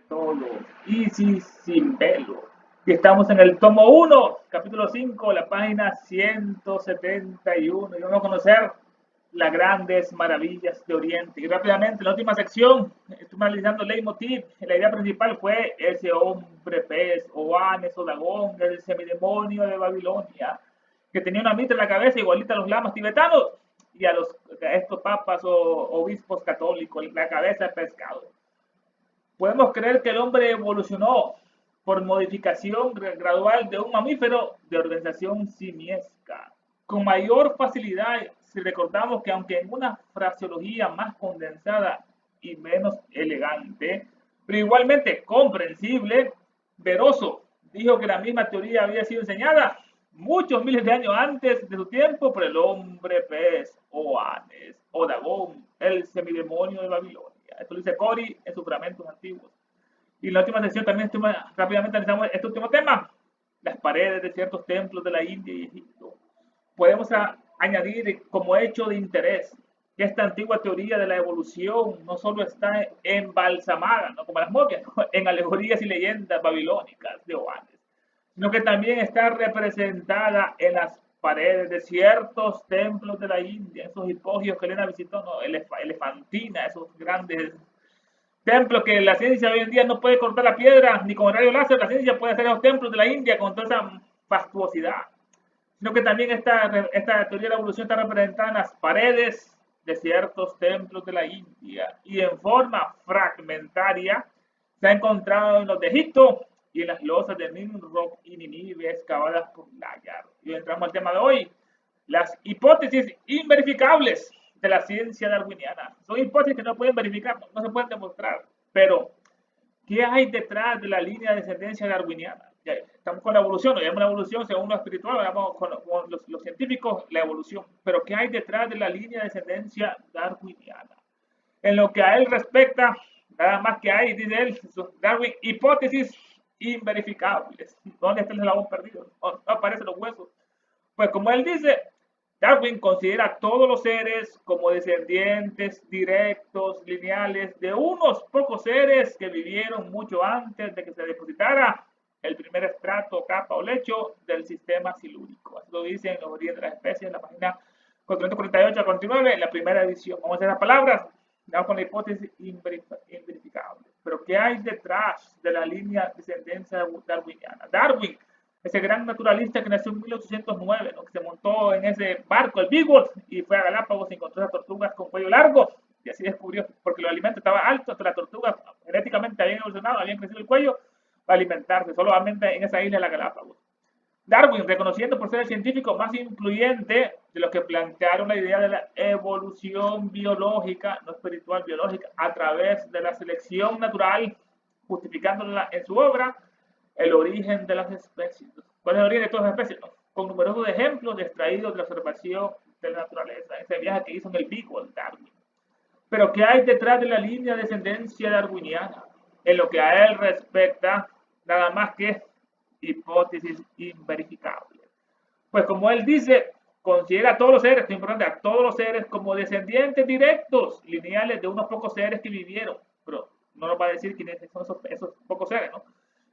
todos, Isis sin velo. Y estamos en el tomo 1, capítulo 5, la página 171. Y vamos a conocer las grandes maravillas de Oriente. Y rápidamente, en la última sección, estuve analizando el leitmotiv. La idea principal fue ese hombre pez, Oanes o Dagón, el semidemonio de Babilonia, que tenía una mitra en la cabeza igualita a los lamas tibetanos y a estos papas o obispos católicos, la cabeza de pescado. Podemos creer que el hombre evolucionó por modificación gradual de un mamífero de organización simiesca, con mayor facilidad si recordamos que aunque en una fraseología más condensada y menos elegante, pero igualmente comprensible, Veroso dijo que la misma teoría había sido enseñada muchos miles de años antes de su tiempo por el hombre pez o Anes o Dagón, el semidemonio de Babilonia. Esto lo dice Cori en sus fragmentos antiguos. Y en la última sección también rápidamente analizamos este último tema, las paredes de ciertos templos de la India y Egipto. Podemos añadir como hecho de interés que esta antigua teoría de la evolución no solo está embalsamada, ¿no?, como las momias, ¿no?, en alegorías y leyendas babilónicas de Oanes, sino que también está representada en las paredes de ciertos templos de la India, esos hipogios que Elena visitó, ¿no?, Elefantina, esos grandes templos que la ciencia hoy en día no puede cortar la piedra ni con rayo láser. La ciencia puede hacer los templos de la India con toda esa fastuosidad, sino que también esta teoría de la evolución está representada en las paredes de ciertos templos de la India y en forma fragmentaria se ha encontrado en los de Egipto y en las losas de Nimrod y Ninive excavadas por Layard. Y entramos al tema de hoy, las hipótesis inverificables de la ciencia darwiniana. Son hipótesis que no pueden verificar, no se pueden demostrar, pero ¿qué hay detrás de la línea de descendencia darwiniana? Ya estamos con la evolución, no llamamos la evolución según lo espiritual, llamamos con los científicos la evolución, pero ¿qué hay detrás de la línea de descendencia darwiniana? En lo que a él respecta, nada más que hay, dice él, Darwin, hipótesis inverificables. ¿Dónde está el eslabón perdido? No aparecen los huesos. Pues como él dice, Darwin considera a todos los seres como descendientes directos, lineales, de unos pocos seres que vivieron mucho antes de que se depositara el primer estrato, capa o lecho del sistema silúrico. Así lo dice en los orígenes de las especies, en la página 448 a 49, la primera edición. Vamos a hacer las palabras, vamos con la hipótesis inverificable. Pero ¿qué hay detrás de la línea de descendencia darwiniana? Darwin, ese gran naturalista que nació en 1809, ¿no?, que se montó en ese barco, el Beagle, y fue a Galápagos y encontró esas tortugas con cuello largo, y así descubrió, porque los alimentos estaban altos, hasta las tortugas genéticamente habían evolucionado, habían crecido el cuello para alimentarse, solamente en esa isla de la Galápagos. Darwin, reconociendo por ser el científico más influyente de los que plantearon la idea de la evolución biológica, no espiritual, biológica, a través de la selección natural, justificándola en su obra, el origen de las especies. ¿Cuál es el origen de todas las especies? No, con numerosos ejemplos extraídos de la observación de la naturaleza, ese viaje que hizo en el Beagle, Darwin. Pero ¿qué hay detrás de la línea de descendencia darwiniana? En lo que a él respecta, nada más que hipótesis inverificables. Pues como él dice, considera a todos los seres, es importante, a todos los seres como descendientes directos, lineales de unos pocos seres que vivieron, pero no nos va a decir quiénes son esos pocos seres, ¿no?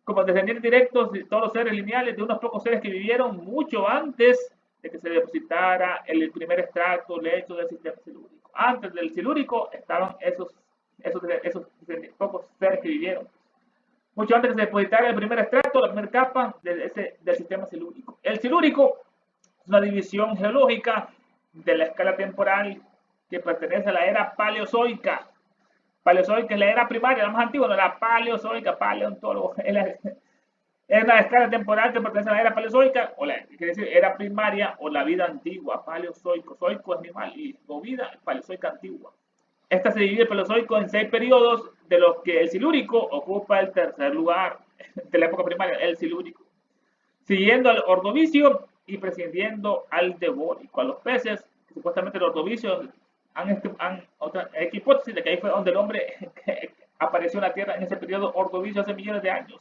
Como descendientes directos de todos los seres lineales de unos pocos seres que vivieron mucho antes de que se depositara el primer estrato lecho del sistema silúrico. Antes del silúrico estaban esos pocos seres que vivieron mucho antes de que se depositara el primer estrato, la primera capa del sistema silúrico. El silúrico es una división geológica de la escala temporal que pertenece a la era paleozoica. Paleozoica es la era primaria, la más antigua, no la paleozoica, paleontólogo. Es una escala temporal que pertenece a la era paleozoica, o quiere decir era primaria o la vida antigua, paleozoico. Zoico es animal y vida, paleozoica antigua. Esta se divide el Paleozoico en 6 periodos, de los que el Silúrico ocupa el tercer lugar de la época primaria, el Silúrico, siguiendo al Ordovícico y precediendo al Devónico. A los peces, que supuestamente el Ordovícico, han otra hipótesis de que ahí fue donde el hombre apareció en la Tierra en ese periodo Ordovícico hace millones de años.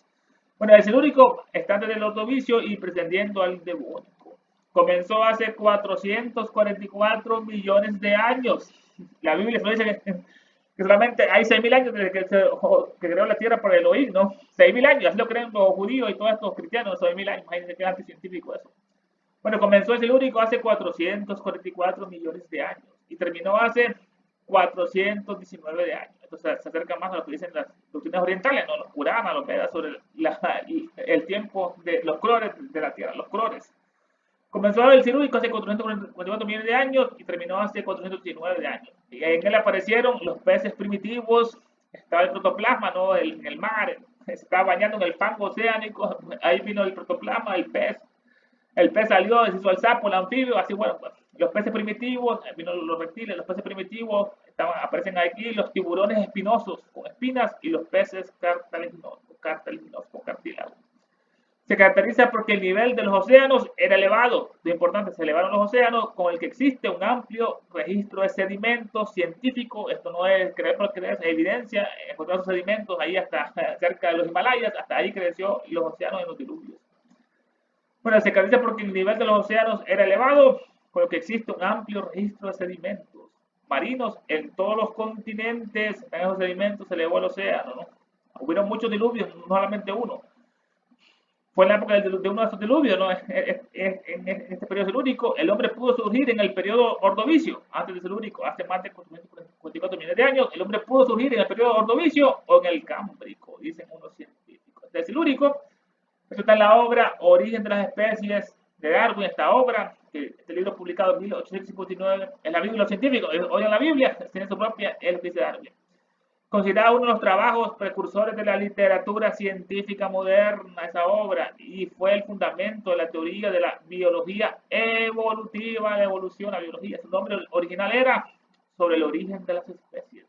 Bueno, el Silúrico está antes del Ordovícico y precediendo al Devónico. Comenzó hace 444 millones de años. La Biblia nos dice que que solamente hay 6.000 años desde que creó la Tierra por Elohim, ¿no? 6.000 años, así lo creen los judíos y todos estos cristianos, 6.000 años, imagínense que es anticientífico eso. Bueno, comenzó el Silúrico hace 444 millones de años y terminó hace 419 de años. Entonces se acerca más a lo que dicen las doctrinas orientales, ¿no? Los Puranas, los Vedas, sobre el tiempo de los colores de la Tierra, los colores. Comenzó el Silúrico hace 444 millones de años y terminó hace 419 de años. Y en él aparecieron los peces primitivos, estaba el protoplasma, ¿no? En el mar, se estaba bañando en el fango oceánico, ahí vino el protoplasma, el pez salió, se hizo el sapo, el anfibio, así bueno, pues, los peces primitivos, vino los reptiles, los peces primitivos, aparecen aquí los tiburones espinosos con espinas y los peces cartilaginosos con cartílago. Se caracteriza porque el nivel de los océanos era elevado, lo importante, se elevaron los océanos con el que existe un amplio registro de sedimentos científicos, esto no es creer por creer, es evidencia, encontrar esos sedimentos ahí hasta cerca de los Himalayas, hasta ahí creció los océanos en los diluvios. Bueno, se caracteriza porque el nivel de los océanos era elevado, con lo que existe un amplio registro de sedimentos marinos en todos los continentes. En esos sedimentos se elevó el océano, ¿no? Hubieron muchos diluvios, no solamente uno. Fue en la época de uno de esos diluvios, ¿no? En este periodo silúrico, el hombre pudo surgir en el periodo ordovicio, antes del silúrico, hace más de 44 millones de años, el hombre pudo surgir en el periodo ordovicio o en el cámbrico, dicen unos científicos. Del silúrico, esto está en la obra Origen de las especies de Darwin, esta obra, este libro publicado en 1859, en la Biblia de los científicos, hoy en la Biblia, tiene su propia, él dice Darwin. Considerado uno de los trabajos precursores de la literatura científica moderna, esa obra, y fue el fundamento de la teoría de la biología evolutiva, la evolución, la biología. Su nombre original era Sobre el origen de las especies.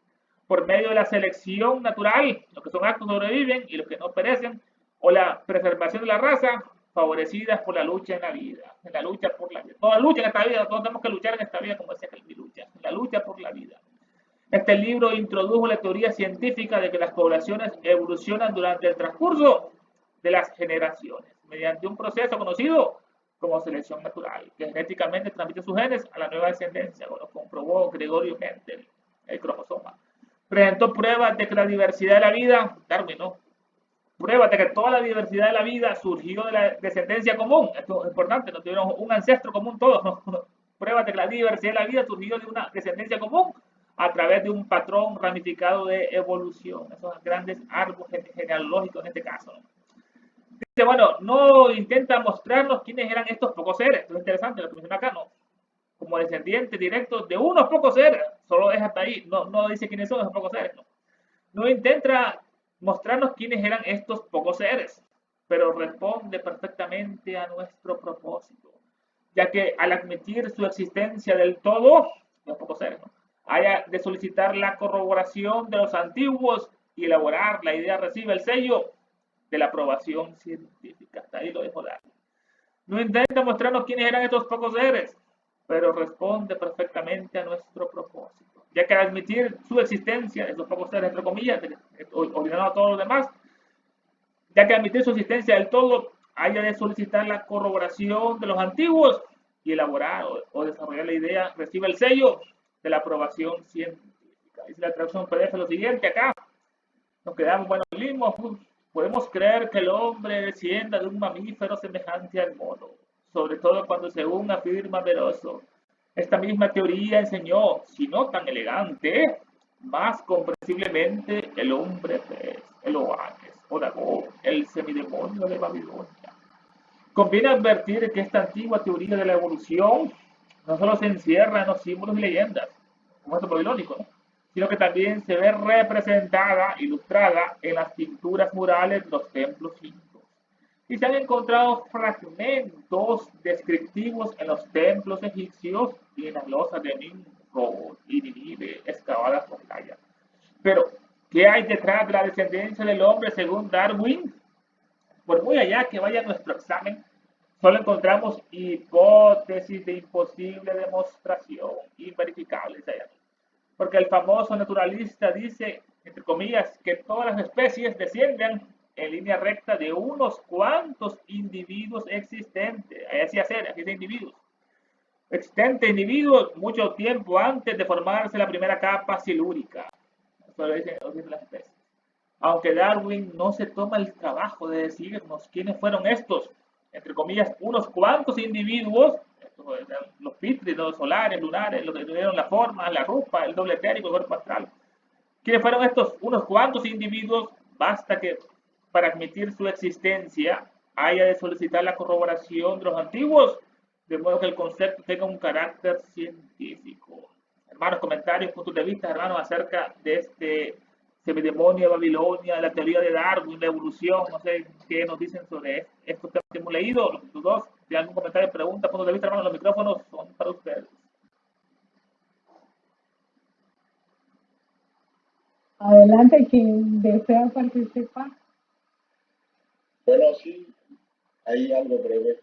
Por medio de la selección natural, los que son aptos sobreviven y los que no perecen, o la preservación de la raza, favorecidas por la lucha en la vida, en la lucha por la vida. Toda lucha en esta vida, todos tenemos que luchar en esta vida, como decía Kelvin, lucha, la lucha por la vida. Este libro introdujo la teoría científica de que las poblaciones evolucionan durante el transcurso de las generaciones, mediante un proceso conocido como selección natural, que genéticamente transmite sus genes a la nueva descendencia, como lo comprobó Gregorio Mendel, el cromosoma. Presentó pruebas de que la diversidad de la vida, Darwin, ¿no? Pruebas de que toda la diversidad de la vida surgió de la descendencia común. Esto es importante, no tuvieron un ancestro común todos, ¿no? Pruebas de que la diversidad de la vida surgió de una descendencia común a través de un patrón ramificado de evolución, esos grandes árboles genealógicos en este caso, ¿no? Dice, bueno, no intenta mostrarnos quiénes eran estos pocos seres, esto es interesante lo que menciona acá, ¿no? Como descendientes directos de unos pocos seres, solo es hasta ahí, no dice quiénes son esos pocos seres, ¿no? No intenta mostrarnos quiénes eran estos pocos seres, pero responde perfectamente a nuestro propósito, ya que al admitir su existencia del todo, los pocos seres, ¿no?, haya de solicitar la corroboración de los antiguos y elaborar la idea recibe el sello de la aprobación científica. Hasta ahí lo dejo dar. No intenta mostrarnos quiénes eran estos pocos seres, pero responde perfectamente a nuestro propósito, ya que al admitir su existencia, esos pocos seres, entre comillas, olvidando a todos los demás, ya que al admitir su existencia del todo, haya de solicitar la corroboración de los antiguos y elaborar o desarrollar la idea recibe el sello de la aprobación científica. Dice la traducción PDF lo siguiente acá. Nos quedamos, bueno, podemos creer que el hombre descienda de un mamífero semejante al mono, sobre todo cuando según afirma Veloso, esta misma teoría enseñó, si no tan elegante, más comprensiblemente el hombre pez, el Oanes, o Dagón, el semidemonio de Babilonia. Conviene advertir que esta antigua teoría de la evolución no solo se encierra en los símbolos y leyendas, como esto babilónico, ¿no?, sino que también se ve representada, ilustrada en las pinturas murales de los templos hindúes. Y se han encontrado fragmentos descriptivos en los templos egipcios y en las losas de Nimrod y Nínive excavadas por Gaia. Pero, ¿qué hay detrás de la descendencia del hombre según Darwin? Por muy allá que vaya nuestro examen, solo encontramos hipótesis de imposible demostración, inverificables. Porque el famoso naturalista dice, entre comillas, que todas las especies descienden en línea recta de unos cuantos individuos existentes. Así hacer, aquí de individuos. Existentes individuos mucho tiempo antes de formarse la primera capa silúrica. Eso lo dicen las especies. Aunque Darwin no se toma el trabajo de decirnos quiénes fueron estos, entre comillas, unos cuantos individuos, estos eran los pitris, los solares, lunares, los que tuvieron la forma, la rupa, el doble etérico, el cuerpo astral. ¿Quiénes fueron estos unos cuantos individuos? Basta que para admitir su existencia haya de solicitar la corroboración de los antiguos, de modo que el concepto tenga un carácter científico. Hermanos, comentarios, puntos de vista, hermanos, acerca de este semidemonio de Babilonia, la teoría de Darwin, la evolución, no sé qué nos dicen sobre estos temas que hemos leído, los dos, si hay algún comentario, pregunta, puntos de vista, hermanos, los micrófonos son para ustedes. Adelante, quien desea participar. Bueno, sí, hay algo breve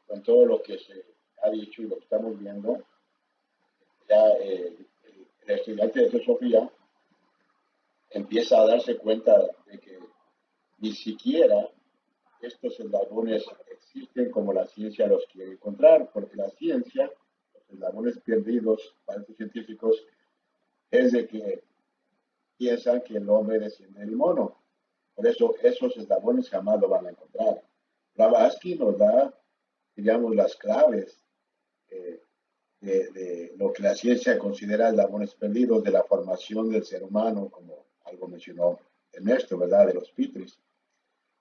con todo lo que se ha dicho y lo que estamos viendo. Ya el estudiante de filosofía empieza a darse cuenta de que ni siquiera estos eslabones existen como la ciencia los quiere encontrar, porque la ciencia, los eslabones perdidos para estos científicos, es de que piensan que el hombre desciende del mono. Por eso esos eslabones jamás lo van a encontrar. Blavatsky nos da, digamos, las claves de lo que la ciencia considera eslabones perdidos de la formación del ser humano, como algo mencionó Ernesto, ¿verdad? De los pitris.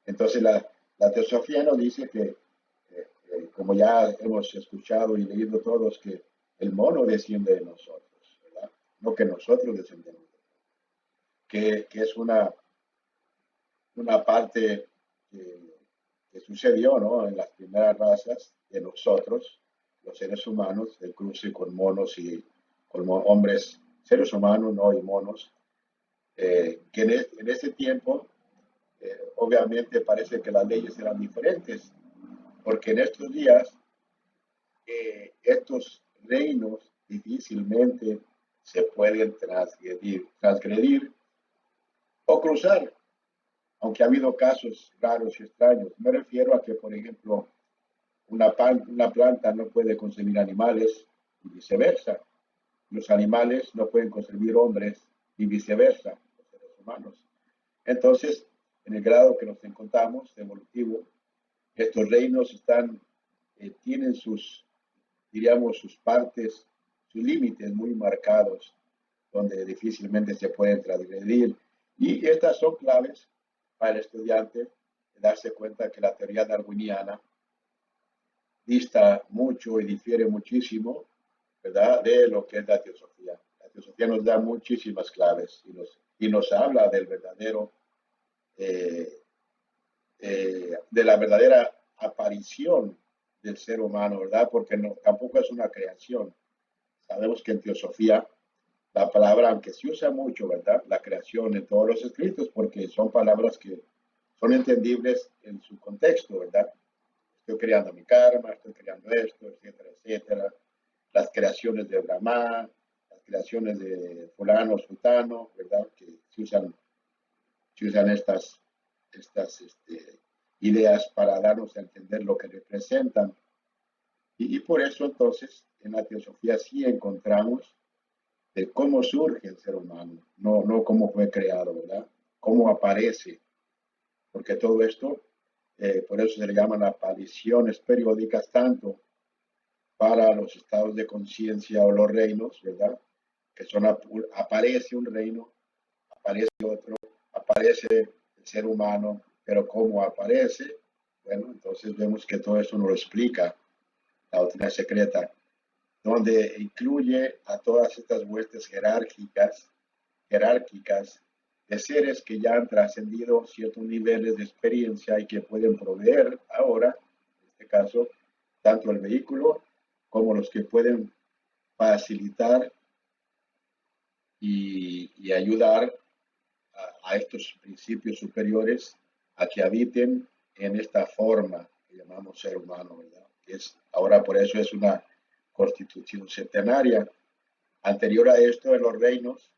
Entonces la teosofía nos dice que, como ya hemos escuchado y leído todos, que el mono desciende de nosotros, ¿verdad? No que nosotros descendemos de él. Que es una parte que sucedió, ¿no? En las primeras razas de nosotros, los seres humanos, el cruce con monos y con hombres, seres humanos, ¿no? Y monos, que en ese tiempo, obviamente parece que las leyes eran diferentes, porque en estos días, estos reinos difícilmente se pueden transgredir o cruzar, aunque ha habido casos raros y extraños. Me refiero a que, por ejemplo, una planta no puede concebir animales y viceversa. Los animales no pueden concebir hombres y viceversa, los seres humanos. Entonces, en el grado que nos encontramos, evolutivo, estos reinos tienen diríamos, sus partes, sus límites muy marcados, donde difícilmente se pueden transgredir. Y estas son claves para el estudiante darse cuenta que la teoría darwiniana dista mucho y difiere muchísimo, ¿verdad?, de lo que es la teosofía. La teosofía nos da muchísimas claves y nos habla del verdadero, de la verdadera aparición del ser humano, ¿verdad? Porque tampoco es una creación. Sabemos que en teosofía la palabra, aunque se usa mucho, ¿verdad? La creación en todos los escritos, porque son palabras que son entendibles en su contexto, ¿verdad? Estoy creando mi karma, estoy creando esto, etcétera, etcétera. Las creaciones de Brahma, las creaciones de fulano, sultano, ¿verdad? Que se usan estas ideas para darnos a entender lo que representan. Y por eso entonces en la teosofía sí encontramos de cómo surge el ser humano, no cómo fue creado, ¿verdad? Cómo aparece, porque todo esto, por eso se le llaman apariciones periódicas, tanto para los estados de conciencia o los reinos, ¿verdad? Que aparece un reino, aparece otro, aparece el ser humano, pero cómo aparece, bueno, entonces vemos que todo esto nos lo explica la doctrina secreta, donde incluye a todas estas huestes jerárquicas de seres que ya han trascendido ciertos niveles de experiencia y que pueden proveer ahora, en este caso, tanto el vehículo como los que pueden facilitar y ayudar a estos principios superiores a que habiten en esta forma que llamamos ser humano, ¿verdad? Ahora por eso es una constitución centenaria. Anterior a esto, en los reinos,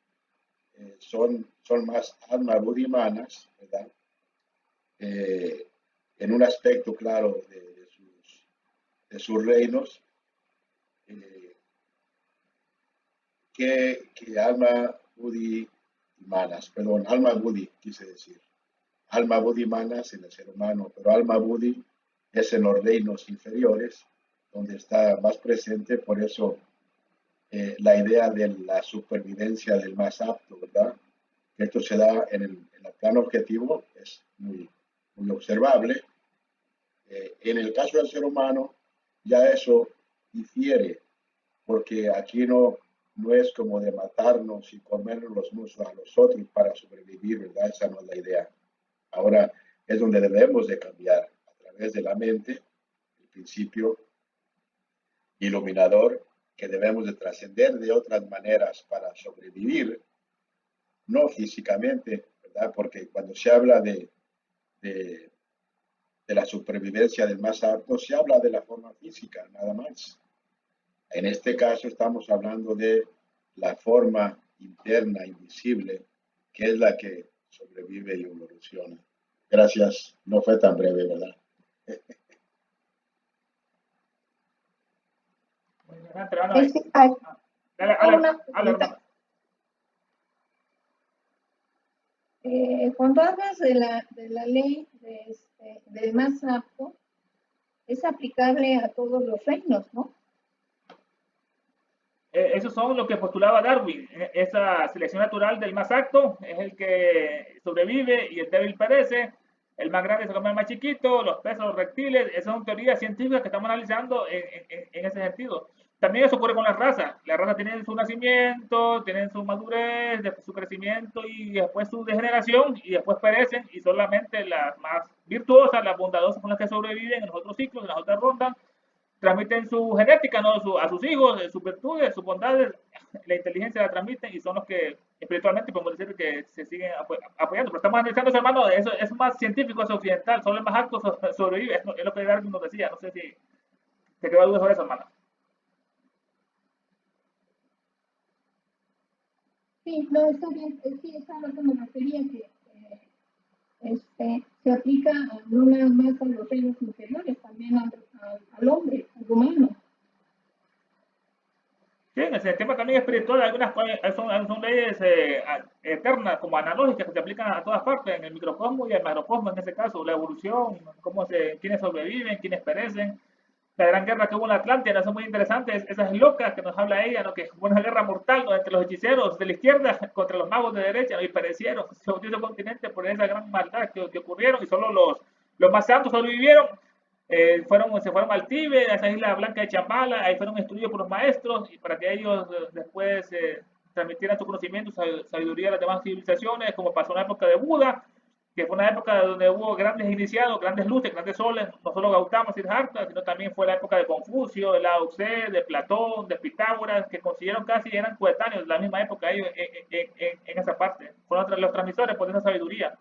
son más almas budimanas, ¿verdad? En un aspecto claro de sus reinos, que alma budi y manas, perdón, alma buddhi, quise decir. Alma buddhi manas en el ser humano, pero alma buddhi es en los reinos inferiores, donde está más presente, por eso la idea de la supervivencia del más apto, ¿verdad? Que esto se da en el plano objetivo, es muy observable. En el caso del ser humano, ya eso difiere, porque aquí no es como de matarnos y comernos los unos a los otros para sobrevivir, ¿verdad? Esa no es la idea. Ahora es donde debemos de cambiar a través de la mente, el principio iluminador, que debemos de trascender de otras maneras para sobrevivir, no físicamente, ¿verdad? Porque cuando se habla de, de la supervivencia del más apto, se habla de la forma física, nada más. En este caso estamos hablando de la forma interna, invisible, que es la que sobrevive y evoluciona. Gracias, no fue tan breve, ¿verdad? Muy interesante, hermano. Dale, una pregunta. Cuando hablas de la ley del más apto, es aplicable a todos los reinos, ¿no? Esos son lo que postulaba Darwin. Esa selección natural del más apto es el que sobrevive y el débil perece. El más grande se come al más chiquito, los peces, los reptiles. Esas son teorías científicas que estamos analizando en ese sentido. También eso ocurre con las razas. Las razas tienen su nacimiento, tienen su madurez, después su crecimiento y después su degeneración y después perecen y solamente las más virtuosas, las bondadosas son las que sobreviven en los otros ciclos, en las otras rondas transmiten su genética, ¿no? A sus hijos, sus virtudes, sus bondades, la inteligencia la transmiten y son los que espiritualmente podemos decir que se siguen apoyando. Pero estamos analizando eso, hermano, eso es más científico, es occidental, solo el más alto sobrevive, es lo que Darwin nos decía. No sé si te quedó duda sobre eso, hermano. Sí, no, está bien, sí, es a lo que me refería, que se aplica no nada más a los reinos inferiores, también al hombre, al humano. Sí, en el sistema también espiritual algunas son leyes eternas, como analógicas, que se aplican a todas partes, en el microcosmos y el macrocosmos en ese caso, la evolución, quiénes sobreviven, quiénes perecen, la gran guerra que hubo en la Atlántida, eso es muy interesante, esas locas que nos habla ella, ¿no? Que hubo una guerra mortal, ¿no? Entre los hechiceros de la izquierda contra los magos de derecha, ¿no? Y perecieron, se hundió ese continente por esa gran maldad que ocurrieron y solo los más santos sobrevivieron. Se fueron al Tíbet, a esa isla blanca de Chambala, ahí fueron instruidos por los maestros y para que ellos después transmitieran su conocimiento, sabiduría a las demás civilizaciones, como pasó en la época de Buda, que fue una época donde hubo grandes iniciados, grandes luces, grandes soles, no solo Gautama, Siddhartha, sino también fue la época de Confucio, de Lao Tse, de Platón, de Pitágoras, que consiguieron casi, eran coetáneos de la misma época ellos en esa parte. Fueron los transmisores por esa sabiduría,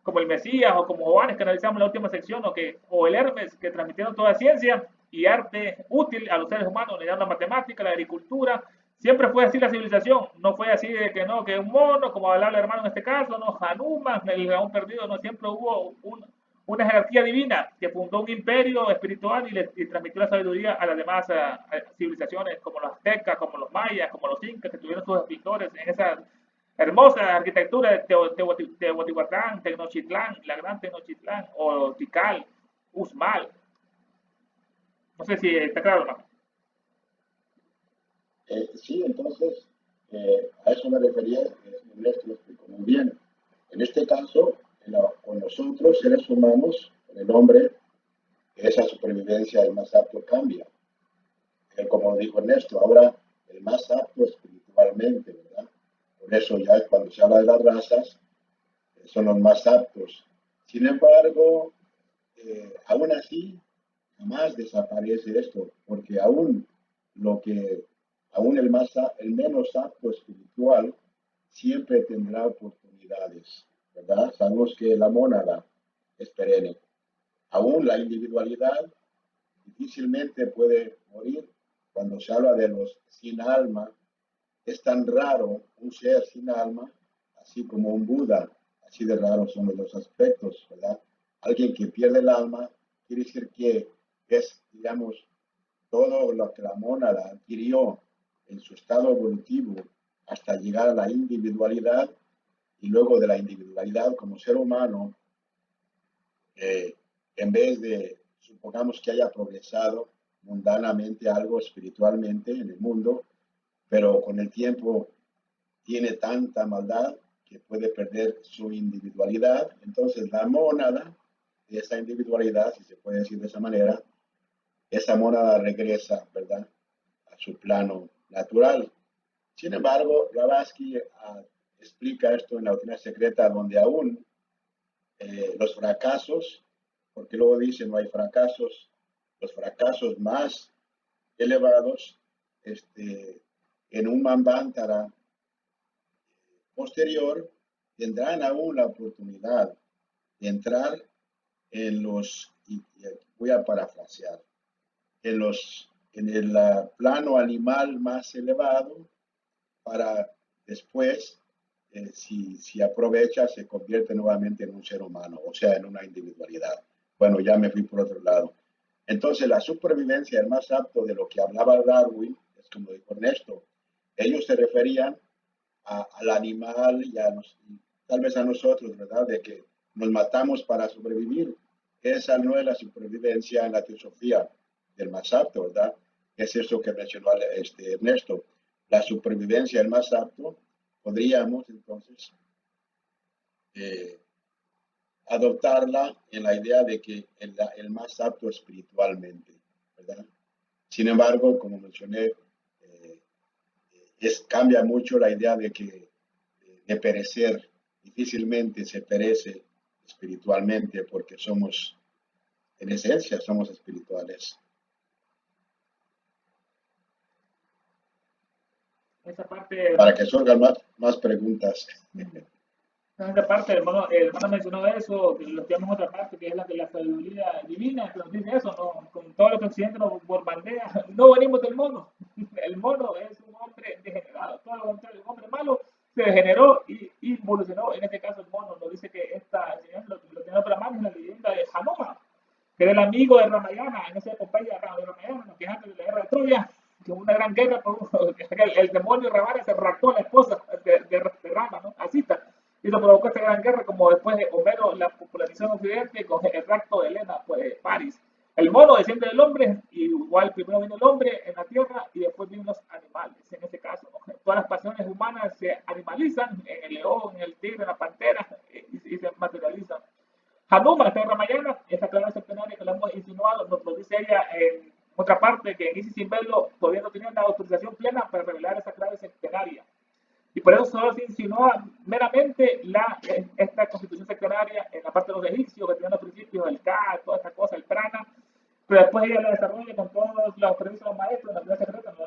como el Mesías o como Juanes que analizamos en la última sección, o el Hermes que transmitieron toda ciencia y arte útil a los seres humanos, le dieron la matemática, la agricultura. Siempre fue así la civilización, no fue así de que no, que un mono, como hablaba el hermano en este caso, no, Hanuman, el dragón perdido, no, siempre hubo una jerarquía divina que fundó un imperio espiritual y transmitió la sabiduría a las demás civilizaciones, como los aztecas, como los mayas, como los incas, que tuvieron sus escritores en esa hermosa arquitectura de Teotihuacán, Tenochtitlán, la gran Tenochtitlán, o Tikal, Uxmal. No sé si está claro, hermano. Sí, entonces, a eso me refería, Ernesto lo explicó muy bien. En este caso, con nosotros, seres humanos, con el hombre, esa supervivencia del más apto cambia. Como dijo Ernesto, ahora el más apto espiritualmente, ¿verdad? Por eso ya cuando se habla de las razas, son los más aptos. Sin embargo, aún así, jamás desaparece esto, porque aún el menos apto espiritual siempre tendrá oportunidades, ¿verdad? Sabemos que la mónada es perenne. Aún la individualidad difícilmente puede morir. Cuando se habla de los sin alma, es tan raro un ser sin alma, así como un Buda, así de raros son los aspectos, ¿verdad? Alguien que pierde el alma quiere decir que es, digamos, todo lo que la mónada adquirió en su estado evolutivo hasta llegar a la individualidad, y luego de la individualidad como ser humano, en vez de, supongamos que haya progresado mundanamente algo espiritualmente en el mundo, pero con el tiempo tiene tanta maldad que puede perder su individualidad, entonces la mónada de esa individualidad, si se puede decir de esa manera, esa mónada regresa, ¿verdad?, a su plano natural. Sin embargo, Blavatsky explica esto en la doctrina secreta, donde aún los fracasos, porque luego dice no hay fracasos, los fracasos más elevados, en un Manvantara posterior, tendrán aún la oportunidad de entrar en los, y voy a parafrasear, en el plano animal más elevado, para después, si aprovecha, se convierte nuevamente en un ser humano, o sea, en una individualidad. Bueno, ya me fui por otro lado. Entonces, la supervivencia, el más apto de lo que hablaba Darwin, es como dijo Ernesto, ellos se referían al animal y tal vez a nosotros, ¿verdad? De que nos matamos para sobrevivir. Esa no es la supervivencia en la teosofía del más apto, ¿verdad? Es eso que mencionó Ernesto. La supervivencia del más apto, podríamos entonces adoptarla en la idea de que el más apto espiritualmente, ¿verdad? Sin embargo, como mencioné, cambia mucho la idea de que de perecer, difícilmente se perece espiritualmente porque somos, en esencia, somos espirituales. Esa parte, para que surjan más preguntas. esa parte, el hermano mencionó eso, que lo tenemos en otra parte, que es la de la sabiduría divina, que nos dice eso, ¿no? Con todo lo que Occidente nos bombardea, no venimos del mono. El mono es un hombre degenerado, todo lo contrario, un hombre malo se degeneró y evolucionó. En este caso, el mono nos dice que esta enseñanza lo tiene otra mano en la leyenda de Hanuman, que era el amigo de Ramayana, en esa epopeya de Ramayana, que es antes de la guerra de Troya, que hubo una gran guerra, el demonio Ravana se raptó a la esposa de Rama, ¿no? A Sita. Y eso provocó esta gran guerra, como después de Homero la popularización en Occidente con el rapto de Helena, pues París. El mono desciende del hombre, y igual primero vino el hombre en la tierra y después vienen los animales. En este caso, ¿no? Todas las pasiones humanas se animalizan en el león, en el tigre, en la pantera y se materializan. Hanuman, esta Ramayana, esa clave centenaria que le hemos insinuado, nos dice ella en otra parte que en Isis sin verlo todavía no tenían la autorización plena para revelar esa clave centenaria. Y por eso solo se insinúa meramente esta constitución sectaria en la parte de los egipcios, que tenían los principios del Ka, toda esta cosa, el prana, pero después ella la desarrolla con todos los permisos de los maestros, en la vida secreta, ¿no?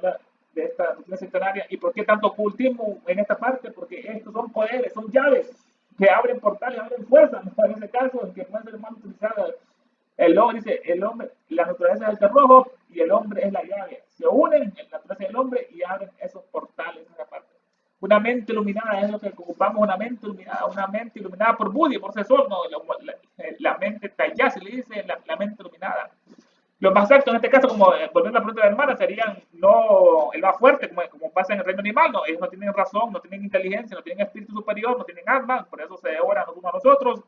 De esta constitución sectaria. ¿Y por qué tanto ocultismo en esta parte? Porque estos son poderes, son llaves que abren portales, abren fuerzas, ¿no? En ese caso, en que pueden ser mal utilizadas. El hombre dice, el hombre, la naturaleza es el cerrojo y el hombre es la llave. Se unen la naturaleza del hombre y abren esos portales en esa parte. Una mente iluminada es lo que ocupamos, una mente iluminada por Budi, por Cesor, no, la mente Tayá, se le dice, la mente iluminada. Los más altos en este caso, como volviendo a la pregunta de la hermana, serían no el más fuerte, como pasa en el reino animal, no, ellos no tienen razón, no tienen inteligencia, no tienen espíritu superior, no tienen alma, por eso se devoran los unos a nosotros.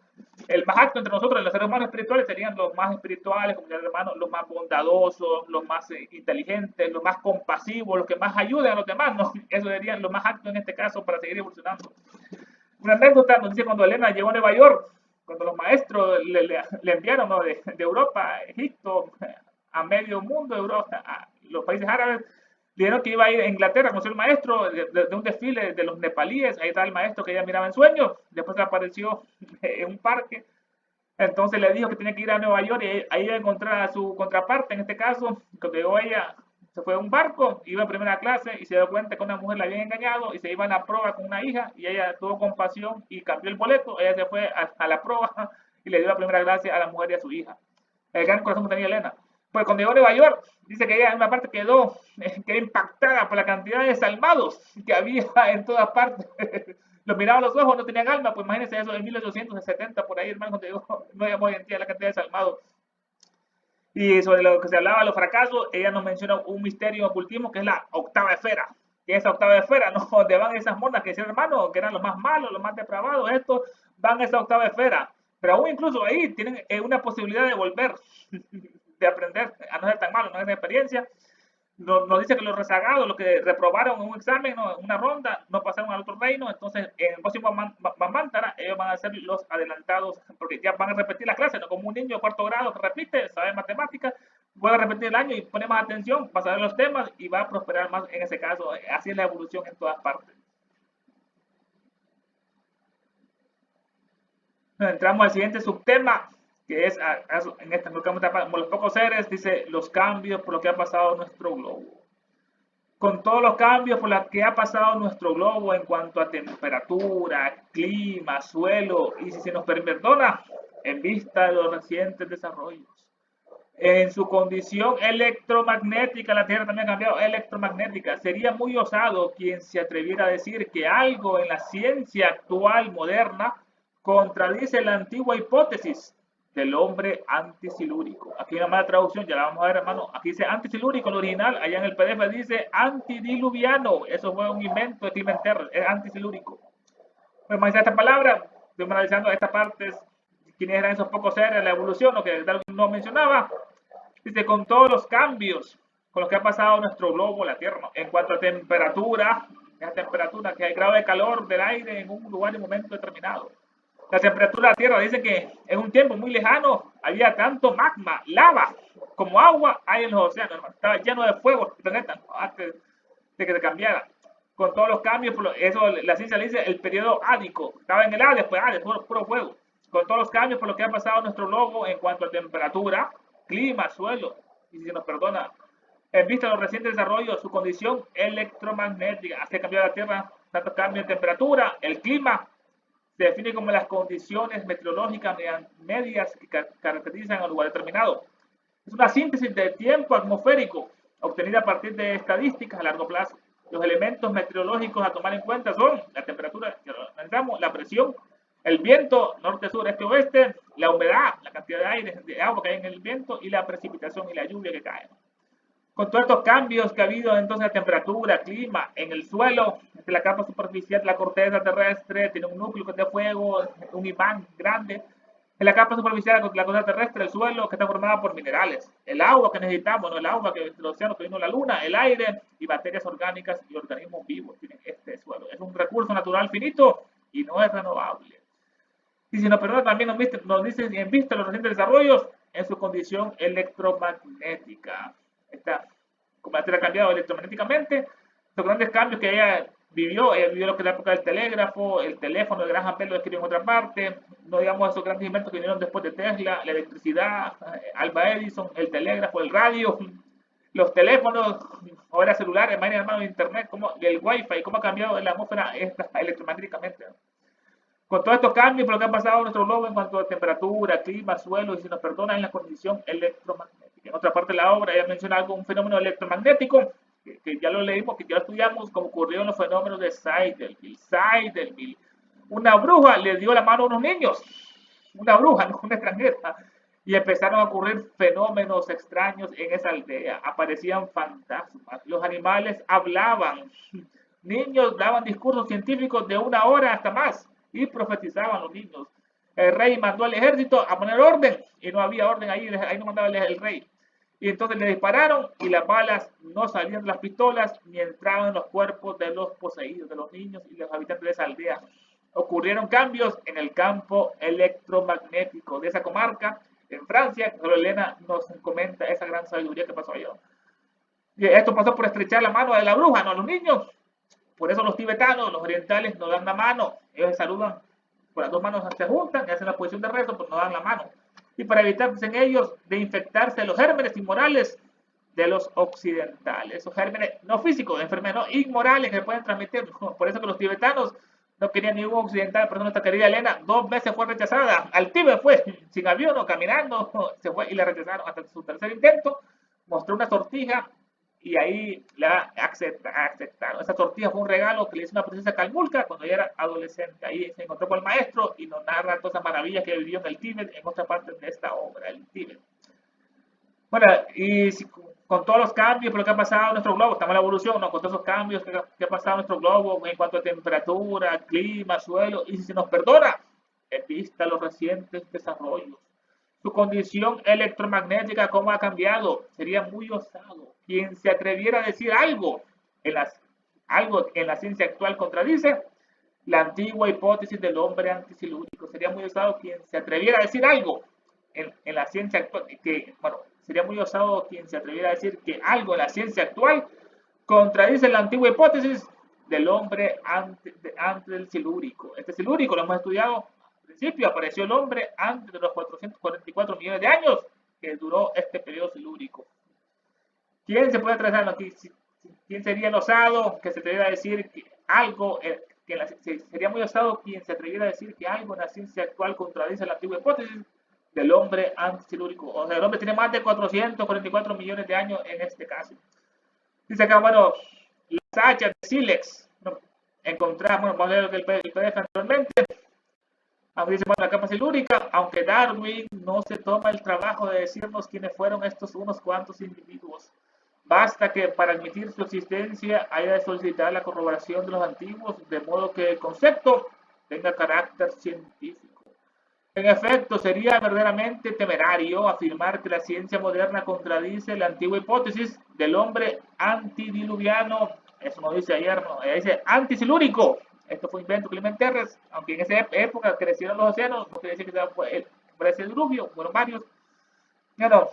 El más alto entre nosotros, los seres humanos espirituales, serían los más espirituales, como el hermano, los más bondadosos, los más inteligentes, los más compasivos, los que más ayudan a los demás, ¿no? Eso serían los más altos en este caso para seguir evolucionando. Una anécdota nos dice cuando Elena llegó a Nueva York, cuando los maestros le enviaron, ¿no? de Europa a Egipto, a medio mundo, Europa, a los países árabes, le dijeron que iba a ir a Inglaterra a conocer el maestro de un desfile de los nepalíes. Ahí está el maestro que ella miraba en sueños, después apareció en un parque. Entonces le dijo que tenía que ir a Nueva York y ahí iba a encontrar a su contraparte. En este caso, cuando llegó ella, se fue a un barco, iba a primera clase y se dio cuenta que una mujer la había engañado y se iba a la prueba con una hija y ella tuvo compasión y cambió el boleto. Ella se fue a la prueba y le dio la primera clase a la mujer y a su hija. El gran corazón que tenía Elena. Pues cuando llegó a Nueva York, dice que ella en una parte quedó impactada por la cantidad de desalmados que había en todas partes. Los miraban los ojos, no tenían alma, pues imagínense eso en 1870, por ahí, hermano, cuando llegó, no había hoy en día la cantidad de desalmados. Y sobre lo que se hablaba de los fracasos, ella nos menciona un misterio ocultismo que es la octava esfera, que es esa octava esfera, ¿no? Donde van esas monas que decían, hermano, que eran los más malos, los más depravados, estos van a esa octava esfera. Pero aún incluso ahí tienen una posibilidad de volver, de aprender a no ser tan malos, no es de experiencia. Nos dice que los rezagados, los que reprobaron un examen, ¿no? Una ronda, no pasaron al otro reino, entonces en el próximo Mamantara ellos van a ser los adelantados, porque ya van a repetir la clase, ¿no? Como un niño de cuarto grado que repite, sabe matemáticas, vuelve a repetir el año y pone más atención, va a saber los temas y va a prosperar más en ese caso. Así es la evolución en todas partes. Entramos al siguiente subtema, que es en esta como los pocos seres, dice los cambios por lo que ha pasado nuestro globo. Con todos los cambios por los que ha pasado nuestro globo en cuanto a temperatura, clima, suelo, y si se nos perdona, en vista de los recientes desarrollos. En su condición electromagnética, la Tierra también ha cambiado, electromagnética. Sería muy osado quien se atreviera a decir que algo en la ciencia actual moderna contradice la antigua hipótesis del hombre antisilúrico. Aquí hay una mala traducción, ya la vamos a ver, hermano. Aquí dice antisilúrico en el original, allá en el PDF dice antidiluviano. Eso fue un invento de Clemente, es antisilúrico. Pues más esta palabra, estoy analizando esta parte, quiénes eran esos pocos seres, la evolución, lo que Darwin no mencionaba. Dice, con todos los cambios con los que ha pasado nuestro globo, la Tierra, ¿no? En cuanto a temperatura, la temperatura, que hay grado de calor del aire en un lugar y momento determinado. La temperatura de la Tierra dice que en un tiempo muy lejano había tanto magma, lava, como agua hay en los océanos, hermano. Estaba lleno de fuego el planeta, ¿no? Antes de que se cambiara. Con todos los cambios, eso la ciencia le dice el periodo ádico. Estaba en el A, después puro fuego. Con todos los cambios por lo que ha pasado nuestro globo en cuanto a temperatura, clima, suelo, y si se nos perdona, en vista de los recientes desarrollos, su condición electromagnética, hace cambiar la Tierra, tanto cambio en temperatura, el clima, se define como las condiciones meteorológicas medias que caracterizan a un lugar determinado. Es una síntesis del tiempo atmosférico, obtenida a partir de estadísticas a largo plazo. Los elementos meteorológicos a tomar en cuenta son la temperatura, la presión, el viento norte, sur, este, oeste, la humedad, la cantidad de aire, de agua que hay en el viento y la precipitación y la lluvia que cae. Con todos estos cambios que ha habido entonces la temperatura, clima, en el suelo, entre la capa superficial, la corteza terrestre, tiene un núcleo que es de fuego, un imán grande. En la capa superficial, la corteza terrestre, el suelo que está formada por minerales, el agua que necesitamos, ¿no? El agua que del océano que vino la luna, el aire y materias orgánicas y organismos vivos tienen este suelo. Es un recurso natural finito y no es renovable. Y si nos perdona, también nos dicen en vista de los recientes desarrollos en su condición electromagnética. Está, como la Tierra ha cambiado electromagnéticamente, los grandes cambios que ella vivió lo que es la época del telégrafo, el teléfono de Graham Bell lo describió en otra parte, no digamos esos grandes inventos que vinieron después de Tesla, la electricidad, Alba Edison, el telégrafo, el radio, los teléfonos, ahora celulares, hermano, internet, como el wifi, cómo ha cambiado la atmósfera electromagnéticamente. Con todos estos cambios por lo que ha pasado en nuestro globo en cuanto a temperatura, clima, suelo, y si nos perdonan en la condición electromagnética. En otra parte de la obra ella menciona algo, un fenómeno electromagnético, que ya lo leímos, que ya lo estudiamos, como ocurrió en los fenómenos de Zeidelwald. Una bruja le dio la mano a unos niños, una bruja, no una extranjera, y empezaron a ocurrir fenómenos extraños en esa aldea. Aparecían fantasmas, los animales hablaban, niños daban discursos científicos de 1 hora hasta más, y profetizaban los niños. El rey mandó al ejército a poner orden, y no había orden ahí no mandaba el rey. Y entonces le dispararon, y las balas no salían de las pistolas, ni entraban en los cuerpos de los poseídos, de los niños y los habitantes de esa aldea. Ocurrieron cambios en el campo electromagnético de esa comarca, en Francia, que solo Elena nos comenta esa gran sabiduría que pasó allá. Y esto pasó por estrechar la mano de la bruja, no a los niños. Por eso los tibetanos, los orientales, no dan la mano. Ellos se saludan, con las dos manos se juntan, hacen la posición de rezo, pero no dan la mano. Y para evitarse en ellos de infectarse de los gérmenes inmorales de los occidentales. Esos gérmenes no físicos, enfermedades no inmorales que pueden transmitir. Por eso que los tibetanos no querían ningún occidental. Por eso nuestra querida Elena 2 veces fue rechazada. Al Tíbet fue, sin avión o caminando, se fue y la rechazaron. Hasta su tercer intento mostró una sortija y ahí la aceptaron. Esa sortija fue un regalo que le hizo una princesa Kalmulka cuando ella era adolescente. Ahí se encontró con el maestro y nos narra todas esas maravillas que vivió en el Tíbet, en otra parte de esta obra, el Tíbet. Bueno, y con todos los cambios, por lo que ha pasado en nuestro globo, estamos en la evolución, ¿no? Con todos esos cambios que ha pasado en nuestro globo en cuanto a temperatura, clima, suelo, y si se nos perdona, en vista los recientes desarrollos, su condición electromagnética, cómo ha cambiado, sería muy osado. Quien se atreviera a decir algo en la ciencia actual contradice la antigua hipótesis del hombre antisilúrico. Sería muy osado quien se atreviera a decir algo en la ciencia actual, bueno, sería muy osado quien se atreviera a decir que algo en la ciencia actual contradice la antigua hipótesis del hombre antes del silúrico. Este silúrico lo hemos estudiado al principio, apareció el hombre antes de los 444 millones de años que duró este periodo silúrico. ¿Quién se puede atrever aquí? ¿Quién sería el osado que se atreviera a decir que algo, sería muy osado quien se atreviera a decir que algo en la ciencia actual contradice la antigua hipótesis del hombre antisilúrico? O sea, el hombre tiene más de 444 millones de años en este caso. Dice acá, bueno, las hachas de sílex, encontramos, vamos a leer el PDF anteriormente, aunque dice, bueno, la capa silúrica, aunque Darwin no se toma el trabajo de decirnos quiénes fueron estos unos cuantos individuos. Basta que para admitir su existencia haya de solicitar la corroboración de los antiguos, de modo que el concepto tenga carácter científico. En efecto, sería verdaderamente temerario afirmar que la ciencia moderna contradice la antigua hipótesis del hombre antediluviano. Eso no dice ayer, no, dice antisilúrico. Esto fue invento de Clement Terres, aunque en esa época crecieron los océanos, no quiere decir que fue ese diluvio, fueron varios. Claro,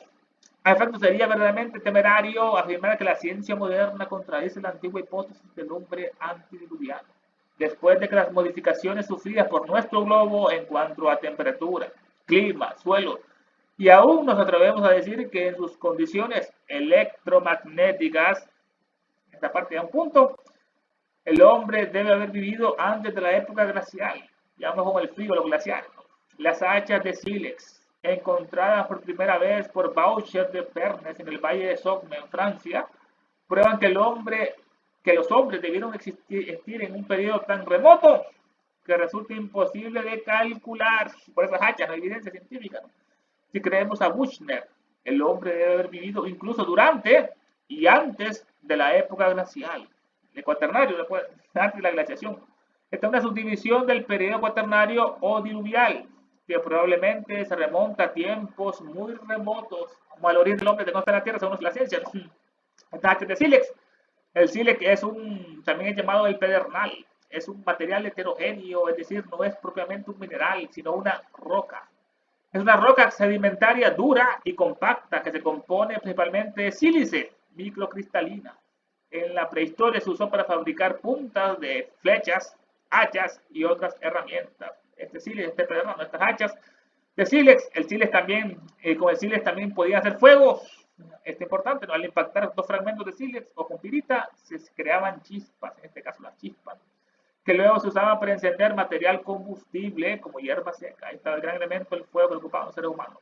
a efecto sería verdaderamente temerario afirmar que la ciencia moderna contradice la antigua hipótesis del hombre antediluviano. Después de que las modificaciones sufridas por nuestro globo en cuanto a temperatura, clima, suelo, y aún nos atrevemos a decir que en sus condiciones electromagnéticas, esta parte de un punto, el hombre debe haber vivido antes de la época glacial, llamamos como el frío, lo glacial. Las hachas de sílex, encontradas por primera vez por Boucher de Pernes en el Valle de Somme, en Francia, prueban que los hombres debieron existir en un periodo tan remoto que resulta imposible de calcular. Por esas hachas, no hay evidencia científica, ¿no? Si creemos a Buchner, el hombre debe haber vivido incluso durante y antes de la época glacial, el cuaternario, antes de la glaciación. Esta es una subdivisión del periodo cuaternario o diluvial, que probablemente se remonta a tiempos muy remotos, como al origen del hombre de consta en la Tierra, según la ciencia. Esta hacha de sílex. El sílex también es llamado el pedernal. Es un material heterogéneo, es decir, no es propiamente un mineral, sino una roca. Es una roca sedimentaria dura y compacta que se compone principalmente de sílice microcristalina. En la prehistoria se usó para fabricar puntas de flechas, hachas y otras herramientas. Este sílex, pedernal, estas hachas de sílex, con el sílex también podían hacer fuego. Es importante, ¿no? Al impactar dos fragmentos de sílex o con pirita, se creaban chispas, en este caso las chispas, que luego se usaban para encender material combustible como hierba seca. Ahí está el gran elemento del fuego que ocupaba un ser humano.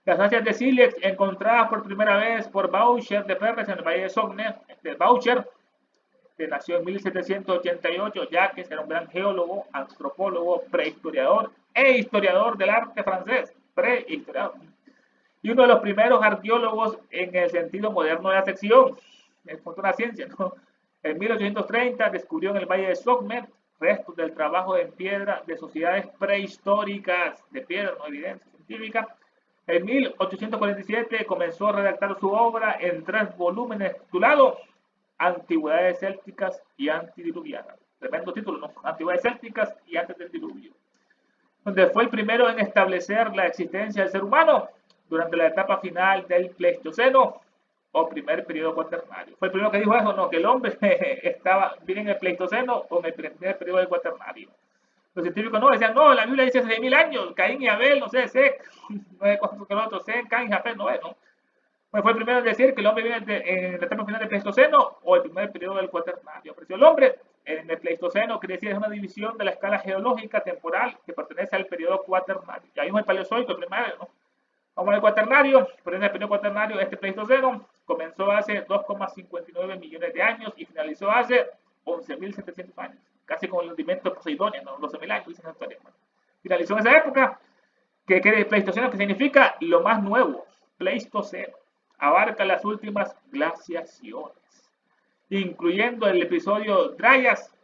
Las hachas de sílex, encontradas por primera vez por Boucher de Pernes en el Valle de Somme. Boucher, que nació en 1788, ya que era un gran geólogo, antropólogo, prehistoriador e historiador del arte francés. Prehistoriador. Y uno de los primeros arqueólogos en el sentido moderno de la sección, en cuanto a la ciencia, ¿no? En 1830 descubrió en el Valle de Somme restos del trabajo en piedra de sociedades prehistóricas de piedra, no evidencia científica. En 1847 comenzó a redactar su obra en 3 volúmenes titulados Antigüedades Célticas y Antediluvianas. Tremendo título, ¿no? Antigüedades Célticas y Antes del Diluvio. Donde fue el primero en establecer la existencia del ser humano durante la etapa final del Pleistoceno o primer periodo cuaternario. Fue el primero que dijo eso, no, que el hombre estaba bien en el Pleistoceno o en el primer periodo del cuaternario. Los científicos no, decían, no, la Biblia dice 6.000 años, Caín y Abel, no sé, Sec, no sé cuántos que los otros, Sec, Caín y Abel, no es, ¿no? Pues fue el primero en decir que el hombre vive en la etapa final del Pleistoceno o el primer periodo del cuaternario. Apareció el hombre en el Pleistoceno, quiere decir es una división de la escala geológica temporal que pertenece al periodo cuaternario. Ya vimos el Paleozoico, el primero, ¿no? Vamos al cuaternario, pero en el periodo cuaternario, este Pleistoceno comenzó hace 2,59 millones de años y finalizó hace 11.700 años, casi con el hundimiento de Poseidonia, ¿no? 12.000 años, dicen los historiadores. Finalizó en esa época, que es Pleistoceno, que significa lo más nuevo, Pleistoceno. abarca las últimas glaciaciones, incluyendo el episodio Dryas,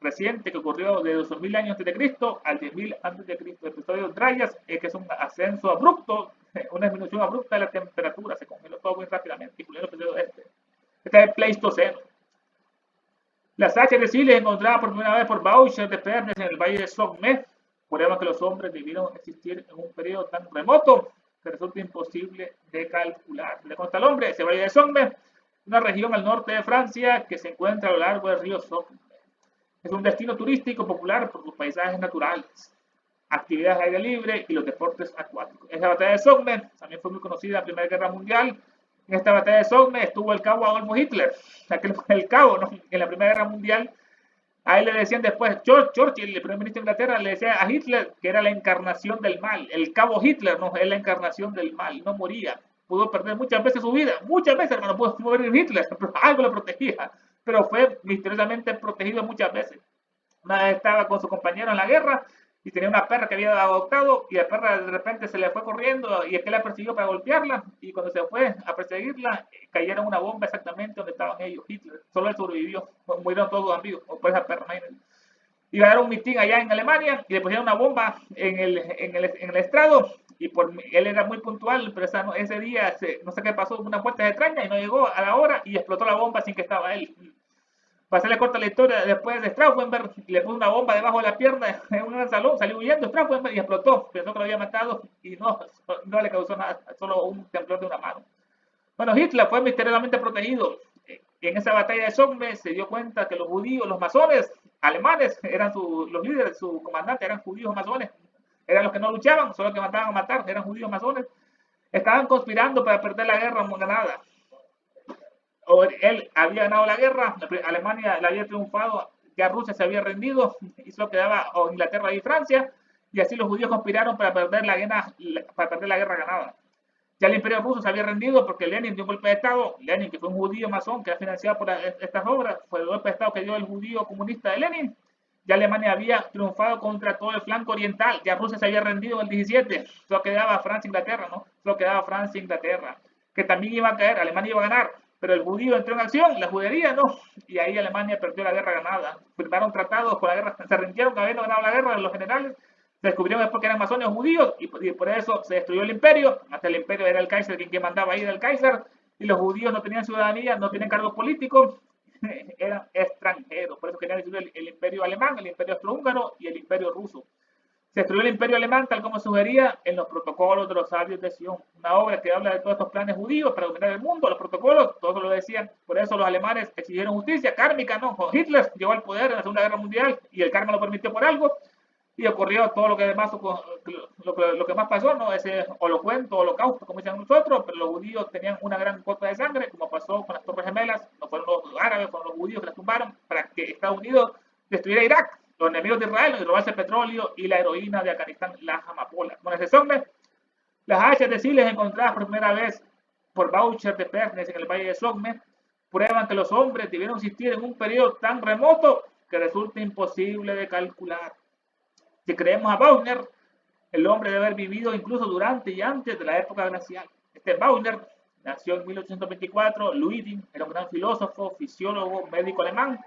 reciente que ocurrió de 2000 años antes de Cristo al 10.000 antes de Cristo. El episodio Dryas que es un ascenso abrupto, una disminución abrupta de la temperatura, se congeló todo muy rápidamente, incluyendo el episodio este. Este es el Pleistoceno. Las hachas de Siles encontradas por primera vez por Boucher de Pernes en el valle de Sogme prueban que los hombres debieron existir en un periodo tan remoto que resulta imposible de calcular. Le consta al hombre, ese valle de Sogme, una región al norte de Francia que se encuentra a lo largo del río Sogme. Es un destino turístico popular por sus paisajes naturales, actividades al aire libre y los deportes acuáticos. Esa batalla de Somme también fue muy conocida en la Primera Guerra Mundial. En esta batalla de Somme estuvo el cabo Adolfo Hitler, aquel fue el cabo, ¿no? En la Primera Guerra Mundial. A él le decían después, Churchill, el primer ministro de Inglaterra, le decía a Hitler que era la encarnación del mal. El cabo Hitler no es la encarnación del mal, no moría. Pudo perder muchas veces su vida, muchas veces, hermano, pudo morir Hitler, pero algo lo protegía. Pero fue misteriosamente protegido muchas veces. Una vez estaba con su compañero en la guerra y tenía una perra que había adoptado y la perra de repente se le fue corriendo y aquel la persiguió para golpearla y cuando se fue a perseguirla cayeron una bomba exactamente donde estaban ellos, Hitler. Solo él sobrevivió, murieron todos los amigos, por esa perra. Iba a dar un mitin allá en Alemania y le pusieron una bomba en el estrado y él era muy puntual, pero ese día no sé qué pasó, una puerta extraña y no llegó a la hora y explotó la bomba sin que estaba él. Para hacerle corta la historia, después de Stauffenberg le puso una bomba debajo de la pierna en un salón, salió huyendo Stauffenberg y explotó. Pensó que lo había matado y no le causó nada, solo un temblor de una mano. Bueno, Hitler fue misteriosamente protegido. En esa batalla de Somme se dio cuenta que los judíos, los masones alemanes, eran los líderes, su comandante eran judíos masones. Eran los que no luchaban, solo que mandaban a matar, eran judíos masones. Estaban conspirando para perder la guerra ganada. Él había ganado la guerra, Alemania la había triunfado, ya Rusia se había rendido, y solo quedaba Inglaterra y Francia, y así los judíos conspiraron para perder la guerra ganada. Ya el imperio ruso se había rendido porque Lenin dio un golpe de estado. Lenin, que fue un judío masón que era financiado por estas obras, fue el golpe de estado que dio el judío comunista de Lenin. Ya Alemania había triunfado contra todo el flanco oriental, ya Rusia se había rendido en el 17, solo quedaba Francia e Inglaterra, ¿no? Solo quedaba Francia e Inglaterra, que también iba a caer, Alemania iba a ganar. Pero el judío entró en acción, la judería no, y ahí Alemania perdió la guerra ganada. Firmaron tratados con la guerra, se rindieron que habían ganado la guerra los generales, se descubrieron después que eran masones judíos y por eso se destruyó el imperio. Hasta el imperio era el Kaiser quien mandaba ahí, era el Kaiser, y los judíos no tenían ciudadanía, no tenían cargos políticos, eran extranjeros. Por eso querían destruir el imperio alemán, el imperio austrohúngaro y el imperio ruso. Se destruyó el imperio alemán tal como sugería en los protocolos de los sabios de Sion, una obra que habla de todos estos planes judíos para dominar el mundo, los protocolos, todos lo decían. Por eso los alemanes exigieron justicia kármica, ¿no? Hitler llegó al poder en la Segunda Guerra Mundial y el karma lo permitió por algo y ocurrió todo lo que demás, lo que más pasó, ¿no? Ese holocausto, como dicen nosotros, pero los judíos tenían una gran cuota de sangre, como pasó con las Torres Gemelas, no fueron los árabes, fueron los judíos que las tumbaron para que Estados Unidos destruyera Irak. Los enemigos de Israel, y robarse el petróleo y la heroína de Afganistán, la amapola. Bueno, ese Somme, las hachas de Siles encontradas por primera vez por Boucher de Pernes en el valle de Somme prueban que los hombres debieron existir en un periodo tan remoto que resulta imposible de calcular. Si creemos a Bauer, el hombre debe haber vivido incluso durante y antes de la época glacial. Bauer nació en 1824, Luiding era un gran filósofo, fisiólogo, médico alemán,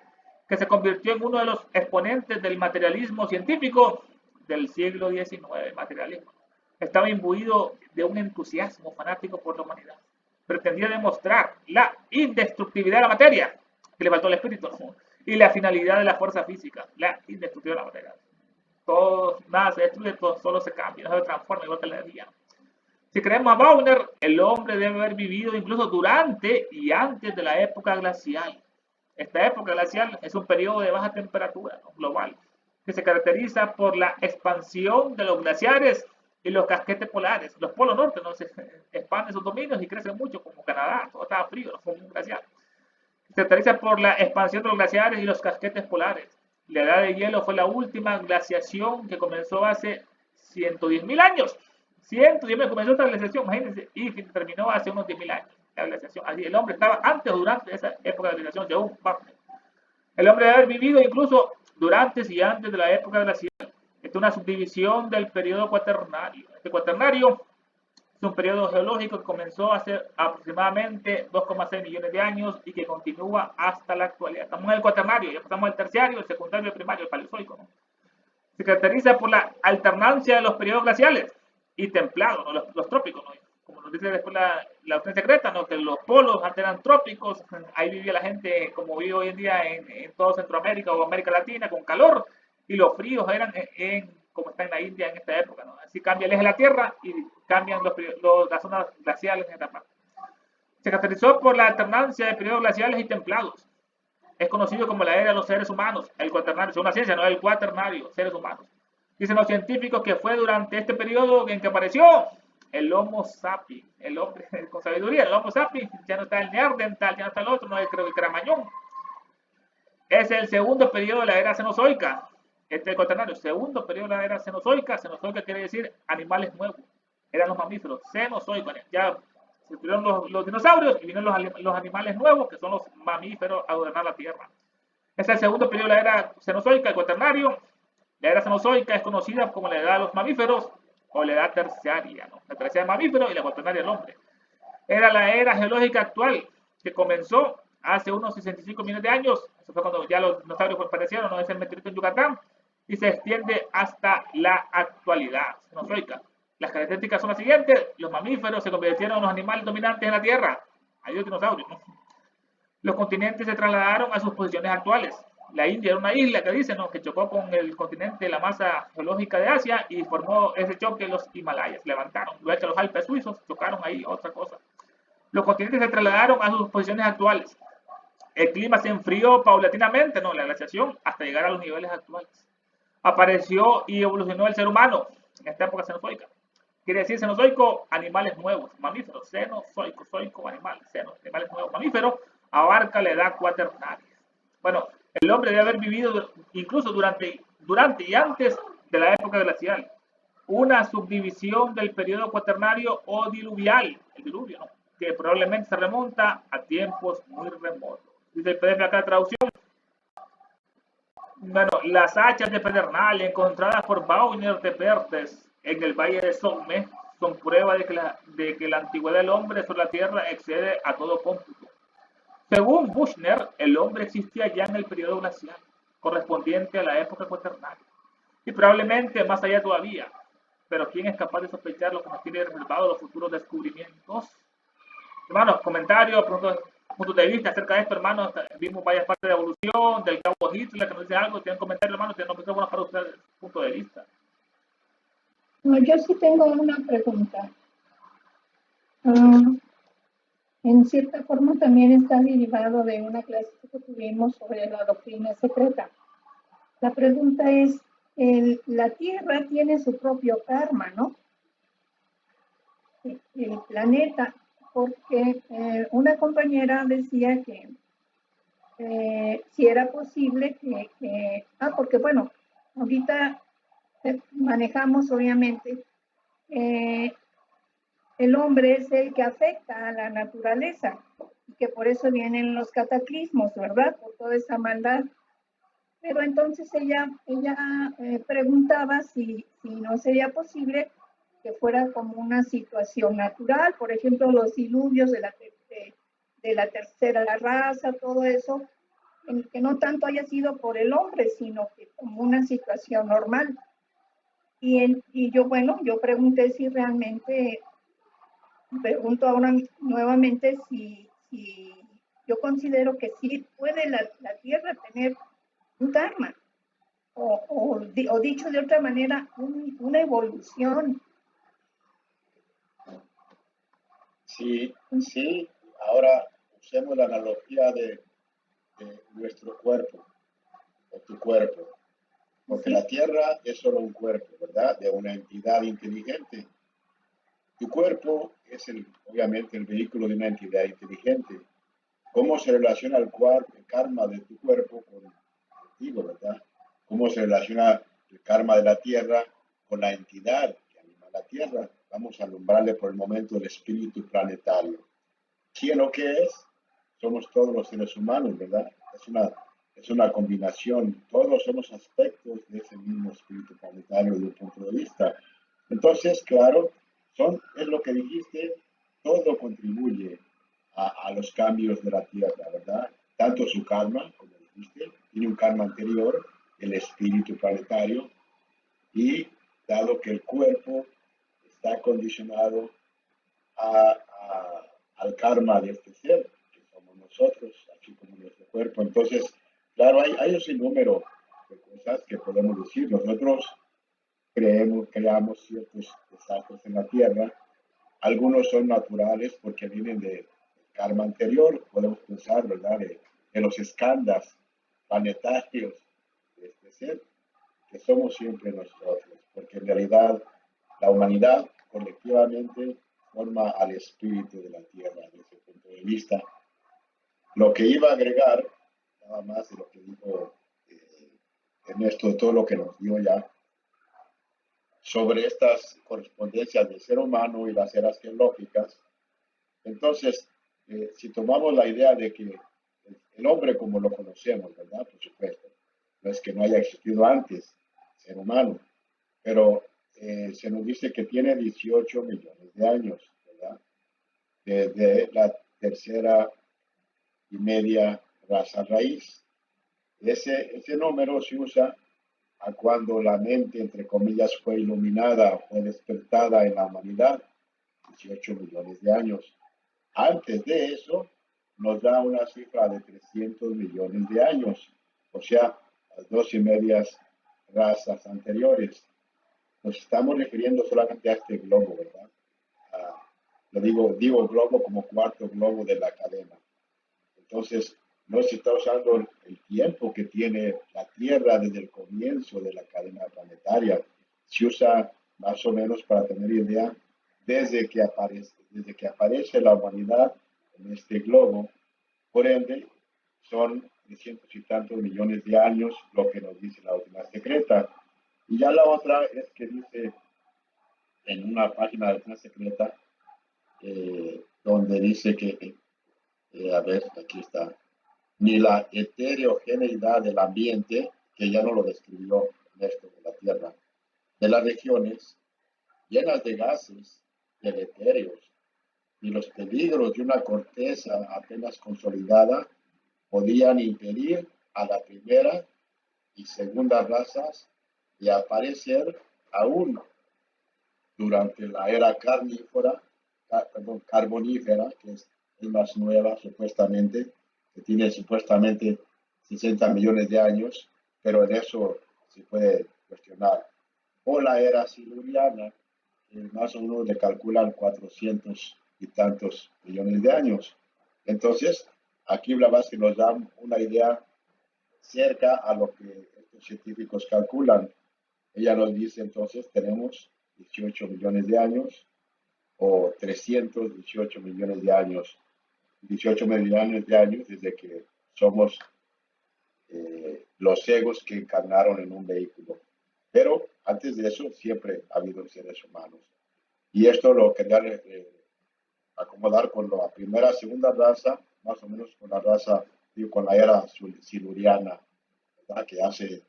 que se convirtió en uno de los exponentes del materialismo científico del siglo XIX, el materialismo. Estaba imbuido de un entusiasmo fanático por la humanidad. Pretendía demostrar la indestructibilidad de la materia, que le faltó el espíritu, y la finalidad de la fuerza física, la indestructibilidad de la materia. Todo, nada se destruye, todo solo se cambia, no se transforma igual que la energía. Si creemos a Bauer, el hombre debe haber vivido incluso durante y antes de la época glacial. Esta época glacial es un periodo de baja temperatura, ¿no? Global, que se caracteriza por la expansión de los glaciares y los casquetes polares. Los polos norte no se expanden sus dominios y crecen mucho, como Canadá, todo estaba frío, no fue un glaciar. Se caracteriza por la expansión de los glaciares y los casquetes polares. La edad de hielo fue la última glaciación que comenzó hace 110.000 años. 110.000 comenzó esta glaciación, imagínense, y terminó hace unos 10.000 años. La glaciación. Así, el hombre estaba antes o durante esa época de glaciación, según Wagner. El hombre debe haber vivido incluso durante y antes de la época glacial. Esta es una subdivisión del periodo cuaternario. Este cuaternario Es un periodo geológico que comenzó hace aproximadamente 2,6 millones de años y que continúa hasta la actualidad. Estamos en el cuaternario, ya pasamos al terciario, el secundario, el primario, el paleozoico, ¿no? Se caracteriza por la alternancia de los periodos glaciales y templados, ¿no? Los trópicos, ¿no? Como nos dice después la doctrina secreta, ¿no? Que los polos antes eran trópicos, ahí vivía la gente como vive hoy en día en todo Centroamérica o América Latina con calor, y los fríos eran como está en la India en esta época, ¿no? Así cambia el eje de la Tierra y cambian las zonas glaciales en esta parte. Se caracterizó por la alternancia de periodos glaciales y templados. Es conocido como la era de los seres humanos, el cuaternario, es una ciencia, no el cuaternario, seres humanos. Dicen los científicos que fue durante este periodo en que apareció el Homo sapiens, el hombre con sabiduría, el Homo sapiens, ya no está el Neandertal, ya no está el otro, no es creo que el Cramañón. Es el segundo periodo de la era cenozoica, este cuaternario, segundo periodo de la era cenozoica. Cenozoica quiere decir animales nuevos, eran los mamíferos, cenozoicos, ya se tuvieron los dinosaurios y vinieron los animales nuevos, que son los mamíferos a gobernar la Tierra. Es el segundo periodo de la era cenozoica, el cuaternario. La era cenozoica es conocida como la edad de los mamíferos o la edad terciaria, ¿no? La terciaria del mamífero y la cuaternaria del hombre. Era la era geológica actual, que comenzó hace unos 65 millones de años. Eso fue cuando ya los dinosaurios aparecieron, no es el meteorito en Yucatán, y se extiende hasta la actualidad cenozoica. Las características son las siguientes: los mamíferos se convirtieron en los animales dominantes en la Tierra. Adiós dinosaurios, ¿no? Los continentes se trasladaron a sus posiciones actuales. La India era una isla que dicen, ¿no?, que chocó con el continente de la masa geológica de Asia y formó ese choque los Himalayas. Levantaron, luego los Alpes suizos chocaron ahí, otra cosa. Los continentes se trasladaron a sus posiciones actuales. El clima se enfrió paulatinamente, ¿no?, la glaciación, hasta llegar a los niveles actuales. Apareció y evolucionó el ser humano en esta época cenozoica. Quiere decir cenozoico, animales nuevos, mamíferos, cenozoico, zoico, animales nuevos, mamíferos, abarca la edad cuaternaria. Bueno, el hombre debe haber vivido incluso durante y antes de la época glacial. Una subdivisión del periodo cuaternario o diluvial, el diluvio, ¿no?, que probablemente se remonta a tiempos muy remotos. Dice el PDF acá de traducción. Bueno, las hachas de Pedernal encontradas por Bauer de Pertes en el Valle de Somme son prueba de que la antigüedad del hombre sobre la Tierra excede a todo cómputo. Según Buchner, el hombre existía ya en el periodo glacial, correspondiente a la época cuaternaria, y probablemente más allá todavía. Pero ¿quién es capaz de sospechar lo que nos tiene reservado los futuros descubrimientos? Hermanos, comentarios, puntos de vista acerca de esto, hermanos. Vimos varias partes de la evolución, del cabo Hitler, que nos dice algo. Tienen comentarios, hermanos, tienen micrófonos para ustedes, punto de vista. No, yo sí tengo una pregunta. En cierta forma también está derivado de una clase que tuvimos sobre la doctrina secreta. La pregunta es, la Tierra tiene su propio karma, ¿no? El planeta, porque una compañera decía que si era posible porque bueno, ahorita manejamos obviamente el hombre es el que afecta a la naturaleza y que por eso vienen los cataclismos, ¿verdad? Por toda esa maldad. Pero entonces ella preguntaba si no sería posible que fuera como una situación natural, por ejemplo, los diluvios de la tercera raza, todo eso, en que no tanto haya sido por el hombre, sino que como una situación normal. Y yo pregunté si realmente, pregunto ahora nuevamente si yo considero que sí puede la Tierra tener un karma, o dicho de otra manera, una evolución. Sí, sí. Ahora usemos la analogía de nuestro cuerpo, o tu cuerpo, porque Sí. la Tierra es solo un cuerpo, ¿verdad? De una entidad inteligente. Tu cuerpo es obviamente el vehículo de una entidad inteligente. ¿Cómo se relaciona el karma de tu cuerpo contigo, verdad? ¿Cómo se relaciona el karma de la Tierra con la entidad que anima la Tierra? Vamos a alumbrarle por el momento el espíritu planetario. ¿Quién o qué es? Somos todos los seres humanos, ¿verdad? Es una combinación. Todos somos aspectos de ese mismo espíritu planetario desde un punto de vista. Entonces, claro, es lo que dijiste, todo contribuye a los cambios de la Tierra, ¿verdad? Tanto su karma, como dijiste, tiene un karma anterior, el espíritu planetario, y dado que el cuerpo está condicionado al karma de este ser, que somos nosotros, así como nuestro cuerpo. Entonces, claro, hay un sinnúmero de cosas que podemos decir. Nosotros creamos ciertos desastres en la Tierra. Algunos son naturales porque vienen de karma anterior, podemos pensar, ¿verdad?, de los escándalos planetarios de este ser, que somos siempre nosotros, porque en realidad la humanidad colectivamente forma al espíritu de la Tierra desde ese punto de vista. Lo que iba a agregar, nada más de lo que dijo Ernesto, todo lo que nos dio ya, sobre estas correspondencias del ser humano y las eras geológicas. Entonces, si tomamos la idea de que el hombre como lo conocemos, ¿verdad? Por supuesto, no es que no haya existido antes, ser humano, pero se nos dice que tiene 18 millones de años, ¿verdad? Desde la tercera y media raza raíz. Ese número se usa a cuando la mente, entre comillas, fue iluminada, fue despertada en la humanidad, 18 millones de años. Antes de eso, nos da una cifra de 300 millones de años, o sea, las dos y medias razas anteriores. Nos estamos refiriendo solamente a este globo, ¿verdad? Lo digo globo como cuarto globo de la cadena. Entonces, no se está usando el tiempo que tiene la Tierra desde el comienzo de la cadena planetaria. Se usa más o menos, para tener idea, desde que aparece la humanidad en este globo. Por ende, son 300 y tantos millones de años, lo que nos dice la última secreta. Y ya la otra es que dice en una página de la última secreta, donde dice que, a ver, aquí está, ni la heterogeneidad del ambiente, que ya no lo describió Ernesto, de la Tierra, de las regiones llenas de gases deletéreos, y los peligros de una corteza apenas consolidada podían impedir a la primera y segunda razas de aparecer aún durante la era carbonífera, que es más nueva supuestamente, que tiene supuestamente 60 millones de años, pero en eso se puede cuestionar. O la era siluriana, que más o menos le calculan 400 y tantos millones de años. Entonces, aquí Blavatsky nos da una idea cerca a lo que estos científicos calculan. Ella nos dice, entonces, tenemos 18 millones de años o 318 millones de años. 18 millones de años desde que somos los egos que encarnaron en un vehículo. Pero antes de eso siempre ha habido seres humanos. Y esto lo quería acomodar con la primera, segunda raza, más o menos con la raza, con la era siluriana, ¿verdad?, que hace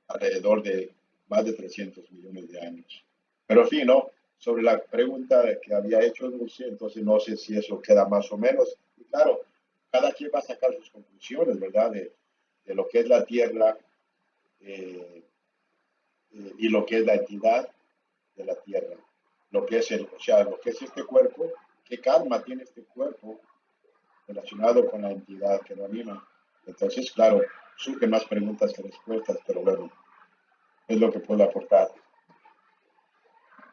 alrededor de más de 300 millones de años. Pero en fin, ¿no? Sobre la pregunta que había hecho Dulce, entonces no sé si eso queda más o menos. Y claro, cada quien va a sacar sus conclusiones, ¿verdad?, de lo que es la Tierra y lo que es la entidad de la Tierra. Lo que es lo que es este cuerpo, qué karma tiene este cuerpo relacionado con la entidad que lo anima. Entonces, claro, surgen más preguntas que respuestas, pero bueno, es lo que puedo aportar.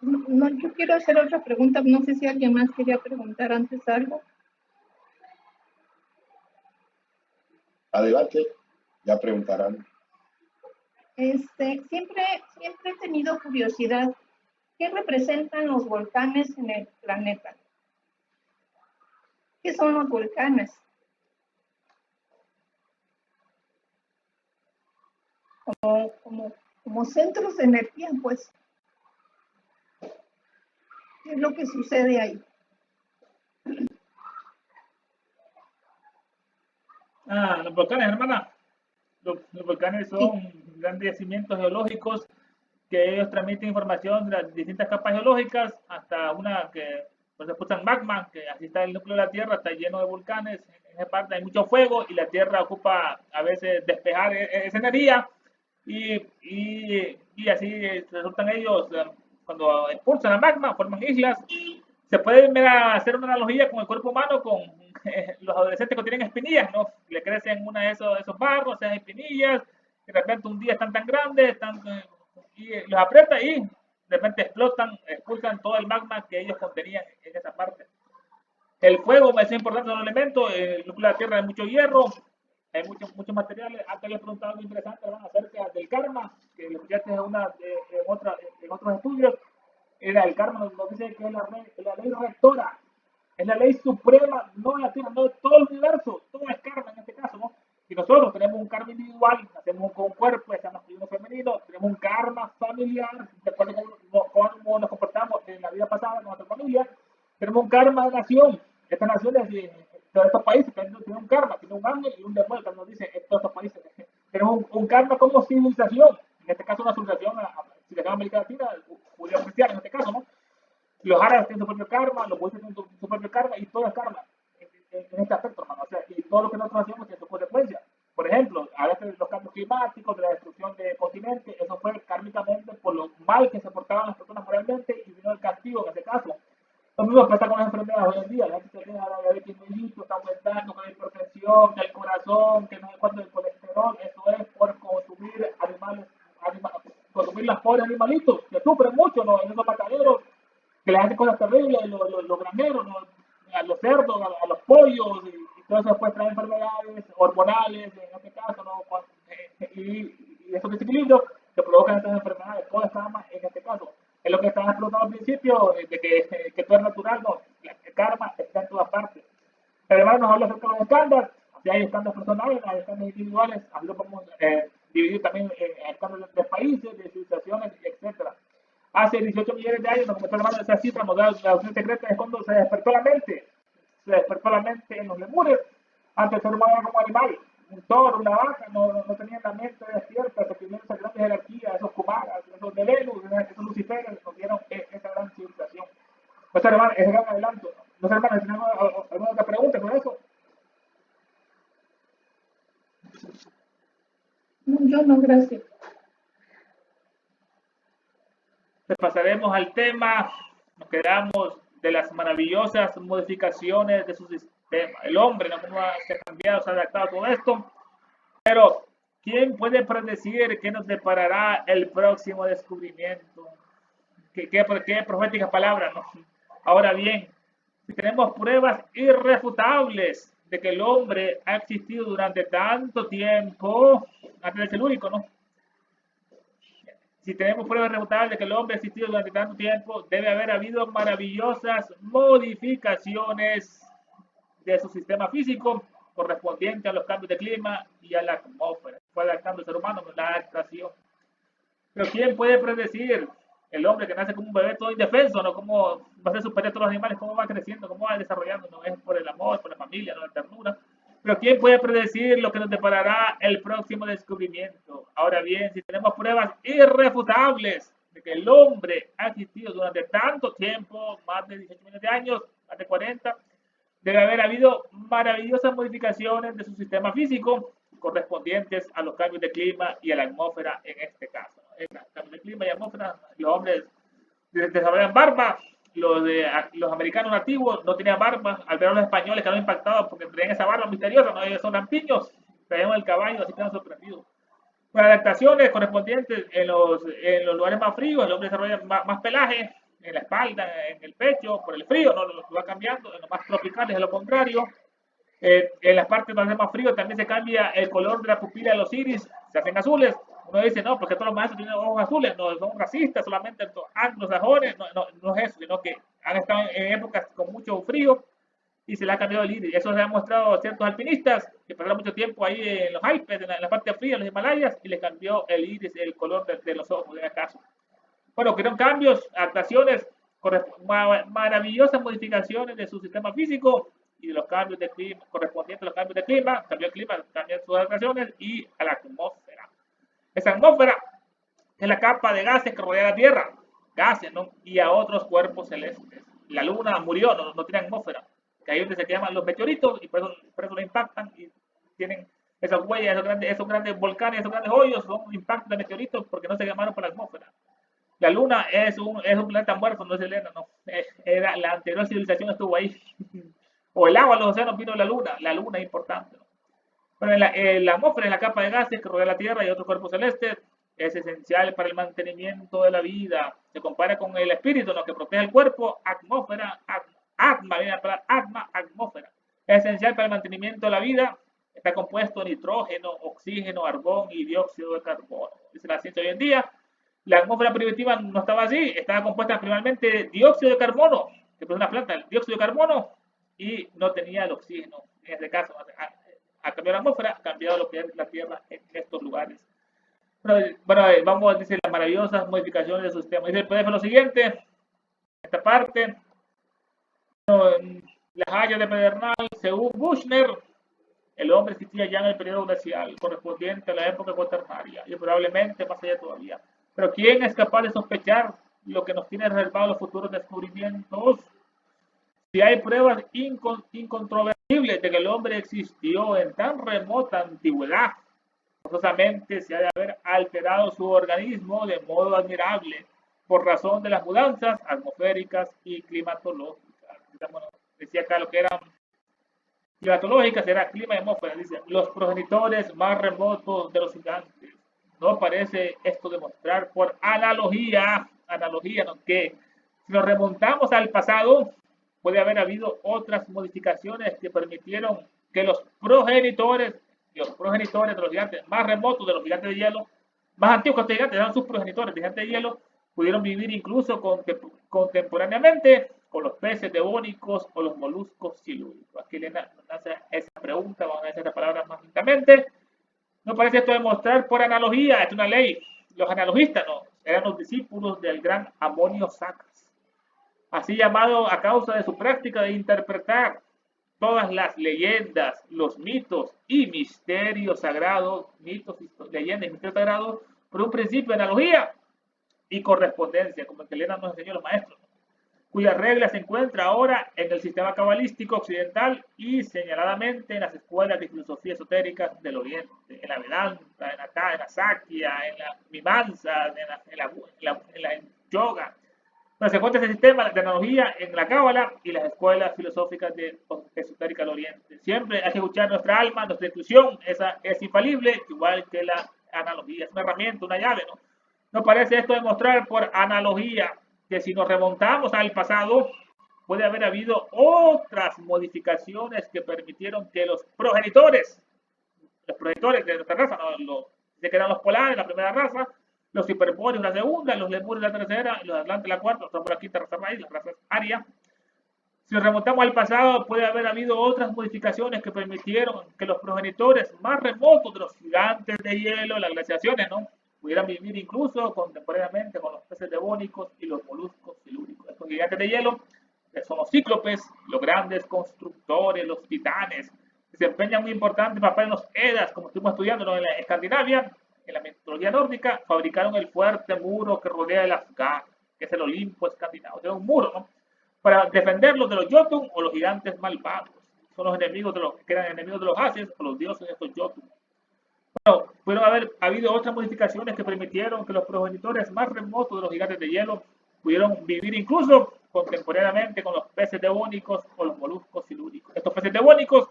No, yo quiero hacer otra pregunta. No sé si alguien más quería preguntar antes algo. Adelante, ya preguntarán. Siempre he tenido curiosidad. ¿Qué representan los volcanes en el planeta? ¿Qué son los volcanes? Como centros de energía, pues. ¿Qué es lo que sucede ahí? Los volcanes, hermana. Los volcanes son grandes yacimientos geológicos que ellos transmiten información de las distintas capas geológicas hasta una que pues, se puso en magma, que así está el núcleo de la Tierra, está lleno de volcanes, en esa parte hay mucho fuego y la Tierra ocupa a veces despejar esa energía y así resultan ellos, cuando expulsan la magma, forman islas. Se puede hacer una analogía con el cuerpo humano, con los adolescentes que tienen espinillas, ¿no? Le crecen una de esos barros, esas espinillas, de repente un día están tan grandes, y los aprieta y de repente explotan, expulsan todo el magma que ellos contenían en esa parte. El fuego es importante, es un elemento, el núcleo de la Tierra hay mucho hierro, hay muchos materiales. Antes había preguntado algo interesante acerca del karma, que lo escuchaste en otros estudios. Era el karma, nos dice que es la ley rectora, es la ley suprema, no de la Tierra, no de todo el universo, todo es karma en este caso, ¿no? Si nosotros tenemos un karma individual, nacemos con un cuerpo, ya masculino o femenino, tenemos un karma familiar, de acuerdo con cómo nos comportamos en la vida pasada con nuestra familia, tenemos un karma de nación. Estas naciones de estos países tienen un karma, tienen un ángel y un demonio, que nos dice en todos estos países. Tenemos un karma como civilización, en este caso una civilización América Latina, judío-cristiana en este caso, ¿no? Los árabes tienen su propio karma, los budistas tienen su propio karma y todo es karma en este aspecto, hermano. O sea, y todo lo que nosotros hacemos tiene su consecuencia. Por ejemplo, a veces los cambios climáticos, de la destrucción de continentes, eso fue kármicamente por lo mal que se portaban las personas moralmente y vino el castigo en este caso. Lo mismo pasa con las enfermedades hoy en día. La gente se queja de la diabetes mellitus, está aumentando, con la hipertensión, del corazón, que no sé cuánto del colesterol. Eso es por consumir consumir las pobres animalitos que sufren mucho, ¿no? En esos mataderos, que la gente cosas terribles, los graneros, ¿no? A los cerdos, a los pollos, y todo eso puede traer enfermedades hormonales, en este caso, ¿no? Y esos desequilibrios que provocan estas enfermedades, toda esta gama en este caso. Es lo que estaba explotando al principio, de que todo es natural, no, el karma está en todas partes. Pero además nos habla acerca de los estándares, si hay estándares personales, hay estándares individuales, así lo podemos dividir también en estándares de países, de civilizaciones, etcétera. Hace 18 millones de años, nos comenzó a esa cifra, nos da la opción secreta, es cuando se despertó la mente en los lemures. Antes el ser humano era como animal, un toro, una vaca, no tenían la mente despierta, se tuvieron esa gran jerarquía, esos kumaras, esos Delelus, esos luciferes, nos dieron esa gran civilización. Pues hermano, es gran adelanto. No sé, hermano, ¿tenemos alguna otra pregunta con eso? Yo no, gracias. Pues pasaremos al tema, nos quedamos de las maravillosas modificaciones de su sistema. El hombre, ¿no? Cómo se ha cambiado, se ha adaptado a todo esto. Pero, ¿quién puede predecir qué nos deparará el próximo descubrimiento? ¿Qué proféticas palabras, ¿no? Ahora bien, si tenemos pruebas irrefutables de que el hombre ha existido durante tanto tiempo, antes de ser el único, ¿no? Si tenemos pruebas irrefutables de que el hombre ha existido durante tanto tiempo, debe haber habido maravillosas modificaciones de su sistema físico correspondiente a los cambios de clima y a la atmósfera. Fue adaptando el ser humano, la adaptación. Pero ¿quién puede predecir? El hombre que nace como un bebé todo indefenso, ¿no? ¿Cómo va a ser superior a todos los animales? ¿Cómo va creciendo? ¿Cómo va desarrollando? No es por el amor, por la familia, no la ternura. Pero ¿quién puede predecir lo que nos deparará el próximo descubrimiento? Ahora bien, si tenemos pruebas irrefutables de que el hombre ha existido durante tanto tiempo, más de 18 millones de años, más de 40, debe haber habido maravillosas modificaciones de su sistema físico correspondientes a los cambios de clima y a la atmósfera en este caso. En los cambios de clima y atmósfera, los hombres desarrollan barba, los americanos nativos no tenían barba, al ver a los españoles quedaron impactados porque traían esa barba misteriosa, ¿no? Ellos son lampiños, traían el caballo, así quedan sorprendidos. Con adaptaciones correspondientes en los lugares más fríos, el hombre desarrolla más pelaje en la espalda, en el pecho, por el frío, no lo va cambiando. En los más tropicales es lo contrario. En las partes donde hace más frío también se cambia el color de la pupila de los iris, se hacen azules. Uno dice, no, porque todos los maestros tienen ojos azules, no son racistas, solamente los anglosajones, no es eso, sino que han estado en épocas con mucho frío y se le ha cambiado el iris. Eso se ha mostrado a ciertos alpinistas que pasaron mucho tiempo ahí en los Alpes, en la parte fría, en los Himalayas, y les cambió el iris, el color de los ojos, en el caso. Bueno, crearon cambios, adaptaciones, maravillosas modificaciones de su sistema físico y de los cambios de clima, correspondientes a los cambios de clima, cambió el clima, cambian sus adaptaciones y a la atmósfera. Esa atmósfera es la capa de gases que rodea la Tierra, gases, ¿no? Y a otros cuerpos celestes. La Luna murió, no tiene atmósfera, que ahí es donde se queman los meteoritos y por eso lo impactan y tienen esas huellas, esos grandes volcanes, esos grandes hoyos, son impactos de meteoritos porque no se quemaron por la atmósfera. La Luna es un planeta muerto, no es Helena, no. Era, la anterior civilización estuvo ahí. O el agua, los océanos vino de la Luna es importante, ¿no? Bueno, la atmósfera es la capa de gases que rodea la Tierra y otros cuerpos celestes. Es esencial para el mantenimiento de la vida. Se compara con el espíritu, ¿no? Que protege el cuerpo, atmósfera, atma, viene la palabra atma, atmósfera. Es esencial para el mantenimiento de la vida. Está compuesto de nitrógeno, oxígeno, argón y dióxido de carbono. Dice la ciencia hoy en día. La atmósfera primitiva no estaba así, estaba compuesta primeramente de dióxido de carbono, que produce una planta, el dióxido de carbono, y no tenía el oxígeno. En este caso, ha cambiado la atmósfera, ha cambiado lo que es la Tierra en estos lugares. Bueno, vamos a decir las maravillosas modificaciones del sistema. Dice el PDF lo siguiente, esta parte, las hayas de Pedernal, según Buchner, el hombre existía ya en el periodo glacial, correspondiente a la época cuaternaria, y probablemente más allá todavía. Pero ¿quién es capaz de sospechar lo que nos tiene reservado los futuros descubrimientos? Si hay pruebas incontrovertibles de que el hombre existió en tan remota antigüedad, forzosamente se ha de haber alterado su organismo de modo admirable por razón de las mudanzas atmosféricas y climatológicas. Bueno, decía acá lo que eran climatológicas, era clima y atmósfera. Dice, los progenitores más remotos de los gigantes. No parece esto demostrar por analogía, ¿no? Que si nos remontamos al pasado, puede haber habido otras modificaciones que permitieron que los progenitores de los gigantes más remotos de los gigantes de hielo, más antiguos que los gigantes, eran sus progenitores de gigantes de hielo, pudieron vivir incluso contemporáneamente con los peces devónicos o los moluscos silúricos. Aquí le hace esa pregunta, vamos a hacer las palabras más lentamente. No parece esto demostrar por analogía, es una ley. Los analogistas no, eran los discípulos del gran Amonio Sacas, así llamado a causa de su práctica de interpretar todas las leyendas, los mitos y misterios sagrados, leyendas y misterios sagrados, por un principio de analogía y correspondencia, como el que Elena nos enseñó los maestros, cuya regla se encuentra ahora en el sistema cabalístico occidental y señaladamente en las escuelas de filosofía esotérica del Oriente, en la Vedanta, en la Sakya, en la Mimamsa, en la yoga. Pero se encuentra ese sistema de analogía en la Cábala y las escuelas filosóficas esotéricas del Oriente. Siempre hay que escuchar nuestra alma, nuestra intuición, esa es infalible, igual que la analogía, es una herramienta, una llave, ¿no? No parece esto demostrar por analogía que si nos remontamos al pasado, puede haber habido otras modificaciones que permitieron que los progenitores de nuestra raza, ¿no? que eran los polares, la primera raza, los hiperbóreos, la segunda, los lemures, la tercera, los atlantes, la cuarta, estamos por la quinta raza raíz, las razas aria. Si nos remontamos al pasado, puede haber habido otras modificaciones que permitieron que los progenitores más remotos de los gigantes de hielo, las glaciaciones, ¿no? Pudieran vivir incluso contemporáneamente con los peces devónicos y los moluscos silúricos. Estos gigantes de hielo son los cíclopes, los grandes constructores, los titanes, desempeñan un importante papel en los Edas, como estuvimos estudiando en la Escandinavia, en la mitología nórdica, fabricaron el fuerte muro que rodea el Asgard, que es el Olimpo escandinavo. Era un muro, ¿no? Para defenderlos de los Jotun o los gigantes malvados. Son los enemigos que eran enemigos de los Ases o los dioses de estos Jotun. Bueno, pudieron haber habido otras modificaciones que permitieron que los progenitores más remotos de los gigantes de hielo pudieron vivir incluso contemporáneamente con los peces devónicos o los moluscos silúricos. Estos peces devónicos,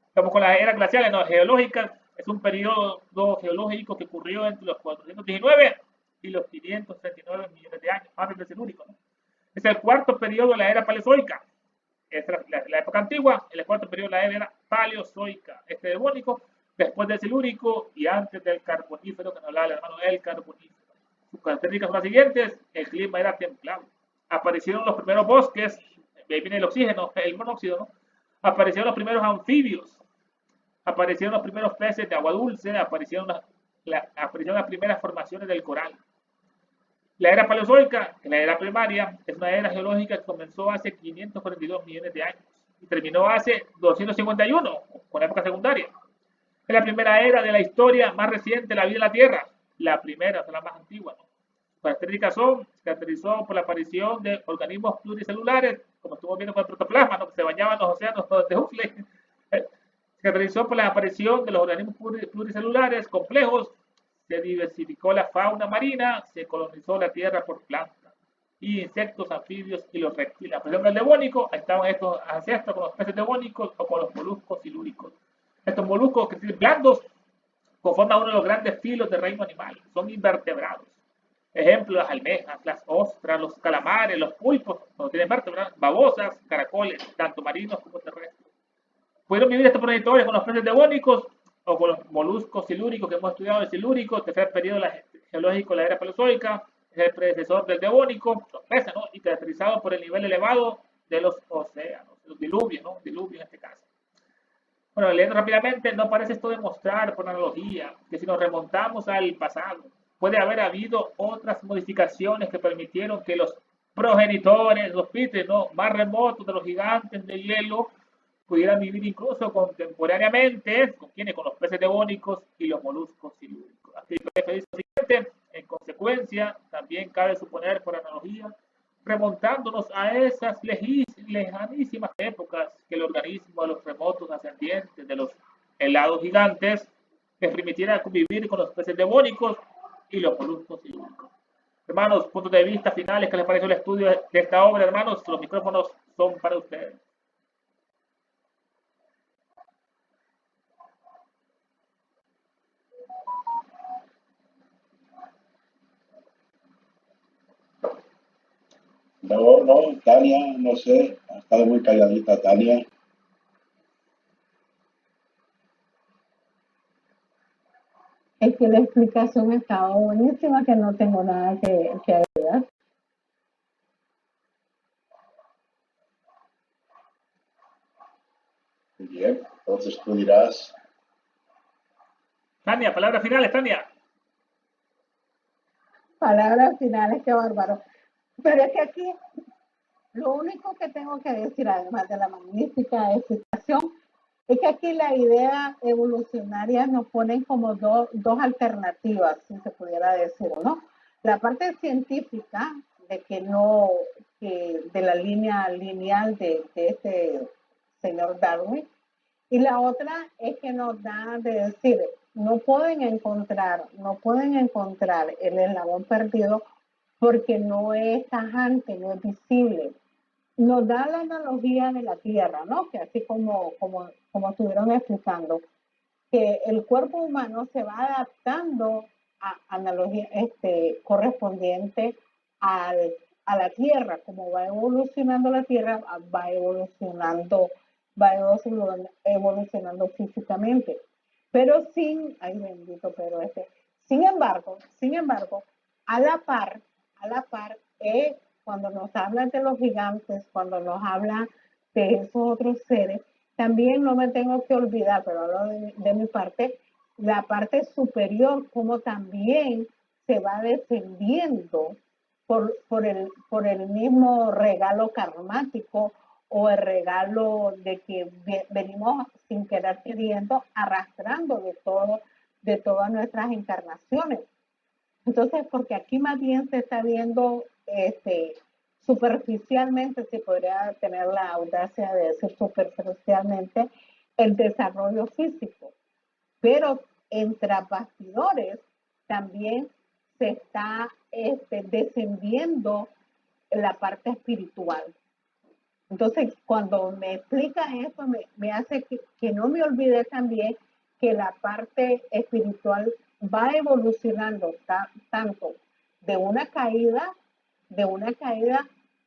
estamos con las eras glaciales, no geológicas, es un periodo geológico que ocurrió entre los 419 y los 539 millones de años, antes del silúrico, ¿no? Es el cuarto periodo de la era paleozoica. Es la época antigua, el cuarto periodo de la era paleozoica. Este devónico, después del silúrico y antes del carbonífero, que nos hablaba el hermano del carbonífero. Sus características son las siguientes: el clima era templado. Aparecieron los primeros bosques, ahí viene el oxígeno, el monóxido, ¿no? Aparecieron los primeros anfibios, aparecieron los primeros peces de agua dulce, aparecieron las primeras formaciones del coral. La era paleozoica, que la era primaria, es una era geológica que comenzó hace 542 millones de años y terminó hace 251, con la época secundaria. Es la primera era de la historia más reciente de la vida en la Tierra, la primera, o sea, la más antigua, ¿no? características son, se caracterizó por la aparición de organismos pluricelulares, como estuvimos viendo con el protoplasma, ¿no? Que se bañaban en los océanos de Huxley. Se caracterizó por la aparición de los organismos pluricelulares complejos, se diversificó la fauna marina, se colonizó la tierra por plantas y insectos, anfibios y los reptiles. A partir del devónico, ahí estaban estos ancestros con los peces devónicos o con los moluscos silúricos. Estos moluscos que tienen blandos conforman uno de los grandes filos del reino animal. Son invertebrados. Ejemplo, las almejas, las ostras, los calamares, los pulpos, no tienen vértebras, babosas, caracoles, tanto marinos como terrestres. Pudieron vivir estos progenitores con los peces devónicos o con los moluscos silúricos que hemos estudiado. El silúrico, tercer periodo geológico de la era paleozoica, es el predecesor del devónico, los peces, ¿no? Y caracterizado por el nivel elevado de los océanos, los diluvios, ¿no? Diluvios en este caso. Bueno, leyendo rápidamente, no parece esto demostrar, por analogía, que si nos remontamos al pasado, puede haber habido otras modificaciones que permitieron que los progenitores, los pites, ¿no? Más remotos de los gigantes de hielo, pudieran vivir incluso contemporáneamente, ¿con quiénes? Con los peces devónicos y los moluscos silúricos. Aquí dice lo siguiente, en consecuencia, también cabe suponer, por analogía, remontándonos a esas lejanísimas épocas que el organismo de los remotos ascendientes de los helados gigantes les permitiera convivir con los peces devónicos y los moluscos silúricos. Hermanos, puntos de vista finales, ¿qué les pareció el estudio de esta obra, hermanos? Los micrófonos son para ustedes. No, Tania, no sé, ha estado muy calladita Tania. Es que la explicación estaba buenísima, que no tengo nada que agregar. Muy bien, entonces tú dirás. Tania, palabras finales, Tania. Palabras finales, qué bárbaro. Pero es que aquí lo único que tengo que decir, además de la magnífica explicación, es que aquí la idea evolucionaria nos ponen como dos alternativas, si se pudiera decir, ¿no? La parte científica de que no, que de la línea lineal de este señor Darwin, y la otra es que nos da de decir, no pueden encontrar el eslabón perdido porque no es tajante, no es visible. Nos da la analogía de la Tierra, ¿no? Que así como estuvieron explicando, que el cuerpo humano se va adaptando a analogía correspondiente a la Tierra. Como va evolucionando la Tierra, va evolucionando físicamente. Pero sin embargo, a la par, cuando nos hablan de los gigantes, cuando nos hablan de esos otros seres, también no me tengo que olvidar, pero hablo de mi parte, la parte superior, como también se va defendiendo por el mismo regalo karmático o el regalo de que venimos sin querer queriendo, arrastrando de todas nuestras encarnaciones. Entonces, porque aquí más bien se está viendo superficialmente, si podría tener la audacia de decir superficialmente, el desarrollo físico. Pero entre bastidores también se está descendiendo la parte espiritual. Entonces, cuando me explica eso, me hace que no me olvide también que la parte espiritual va evolucionando tanto de una caída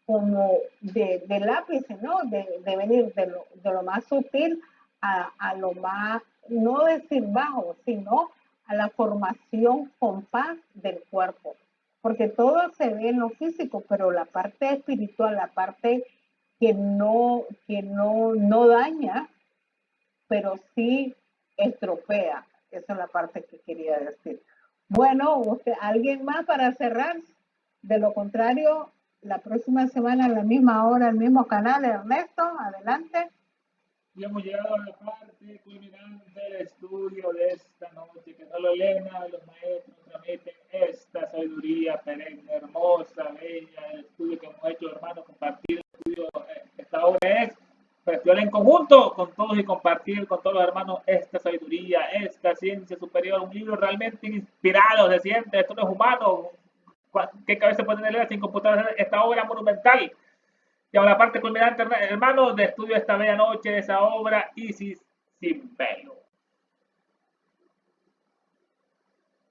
como del ápice, ¿no? De venir de lo más sutil a lo más, no decir bajo, sino a la formación compás del cuerpo. Porque todo se ve en lo físico, pero la parte espiritual, la parte que no daña, pero sí estropea. Esa es la parte que quería decir. Bueno, ¿alguien más para cerrar? De lo contrario, la próxima semana a la misma hora, el mismo canal. Ernesto, adelante. Y hemos llegado a la parte culminante del estudio de esta noche, que solo Elena y los maestros nos transmiten esta sabiduría perenne, hermosa, bella, el estudio que hemos hecho, hermanos, compartir el estudio, esta obra es estudiar en conjunto con todos y compartir con todos los hermanos esta sabiduría, esta ciencia superior, un libro realmente inspirado, se siente, esto no es humano, ¿qué cabeza puede tener sin computadora esta obra monumental? Y ahora la parte culminante, hermanos, de estudio esta bella noche de esa obra, Isis sin velo.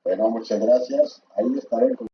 Bueno, muchas gracias. Ahí estaré.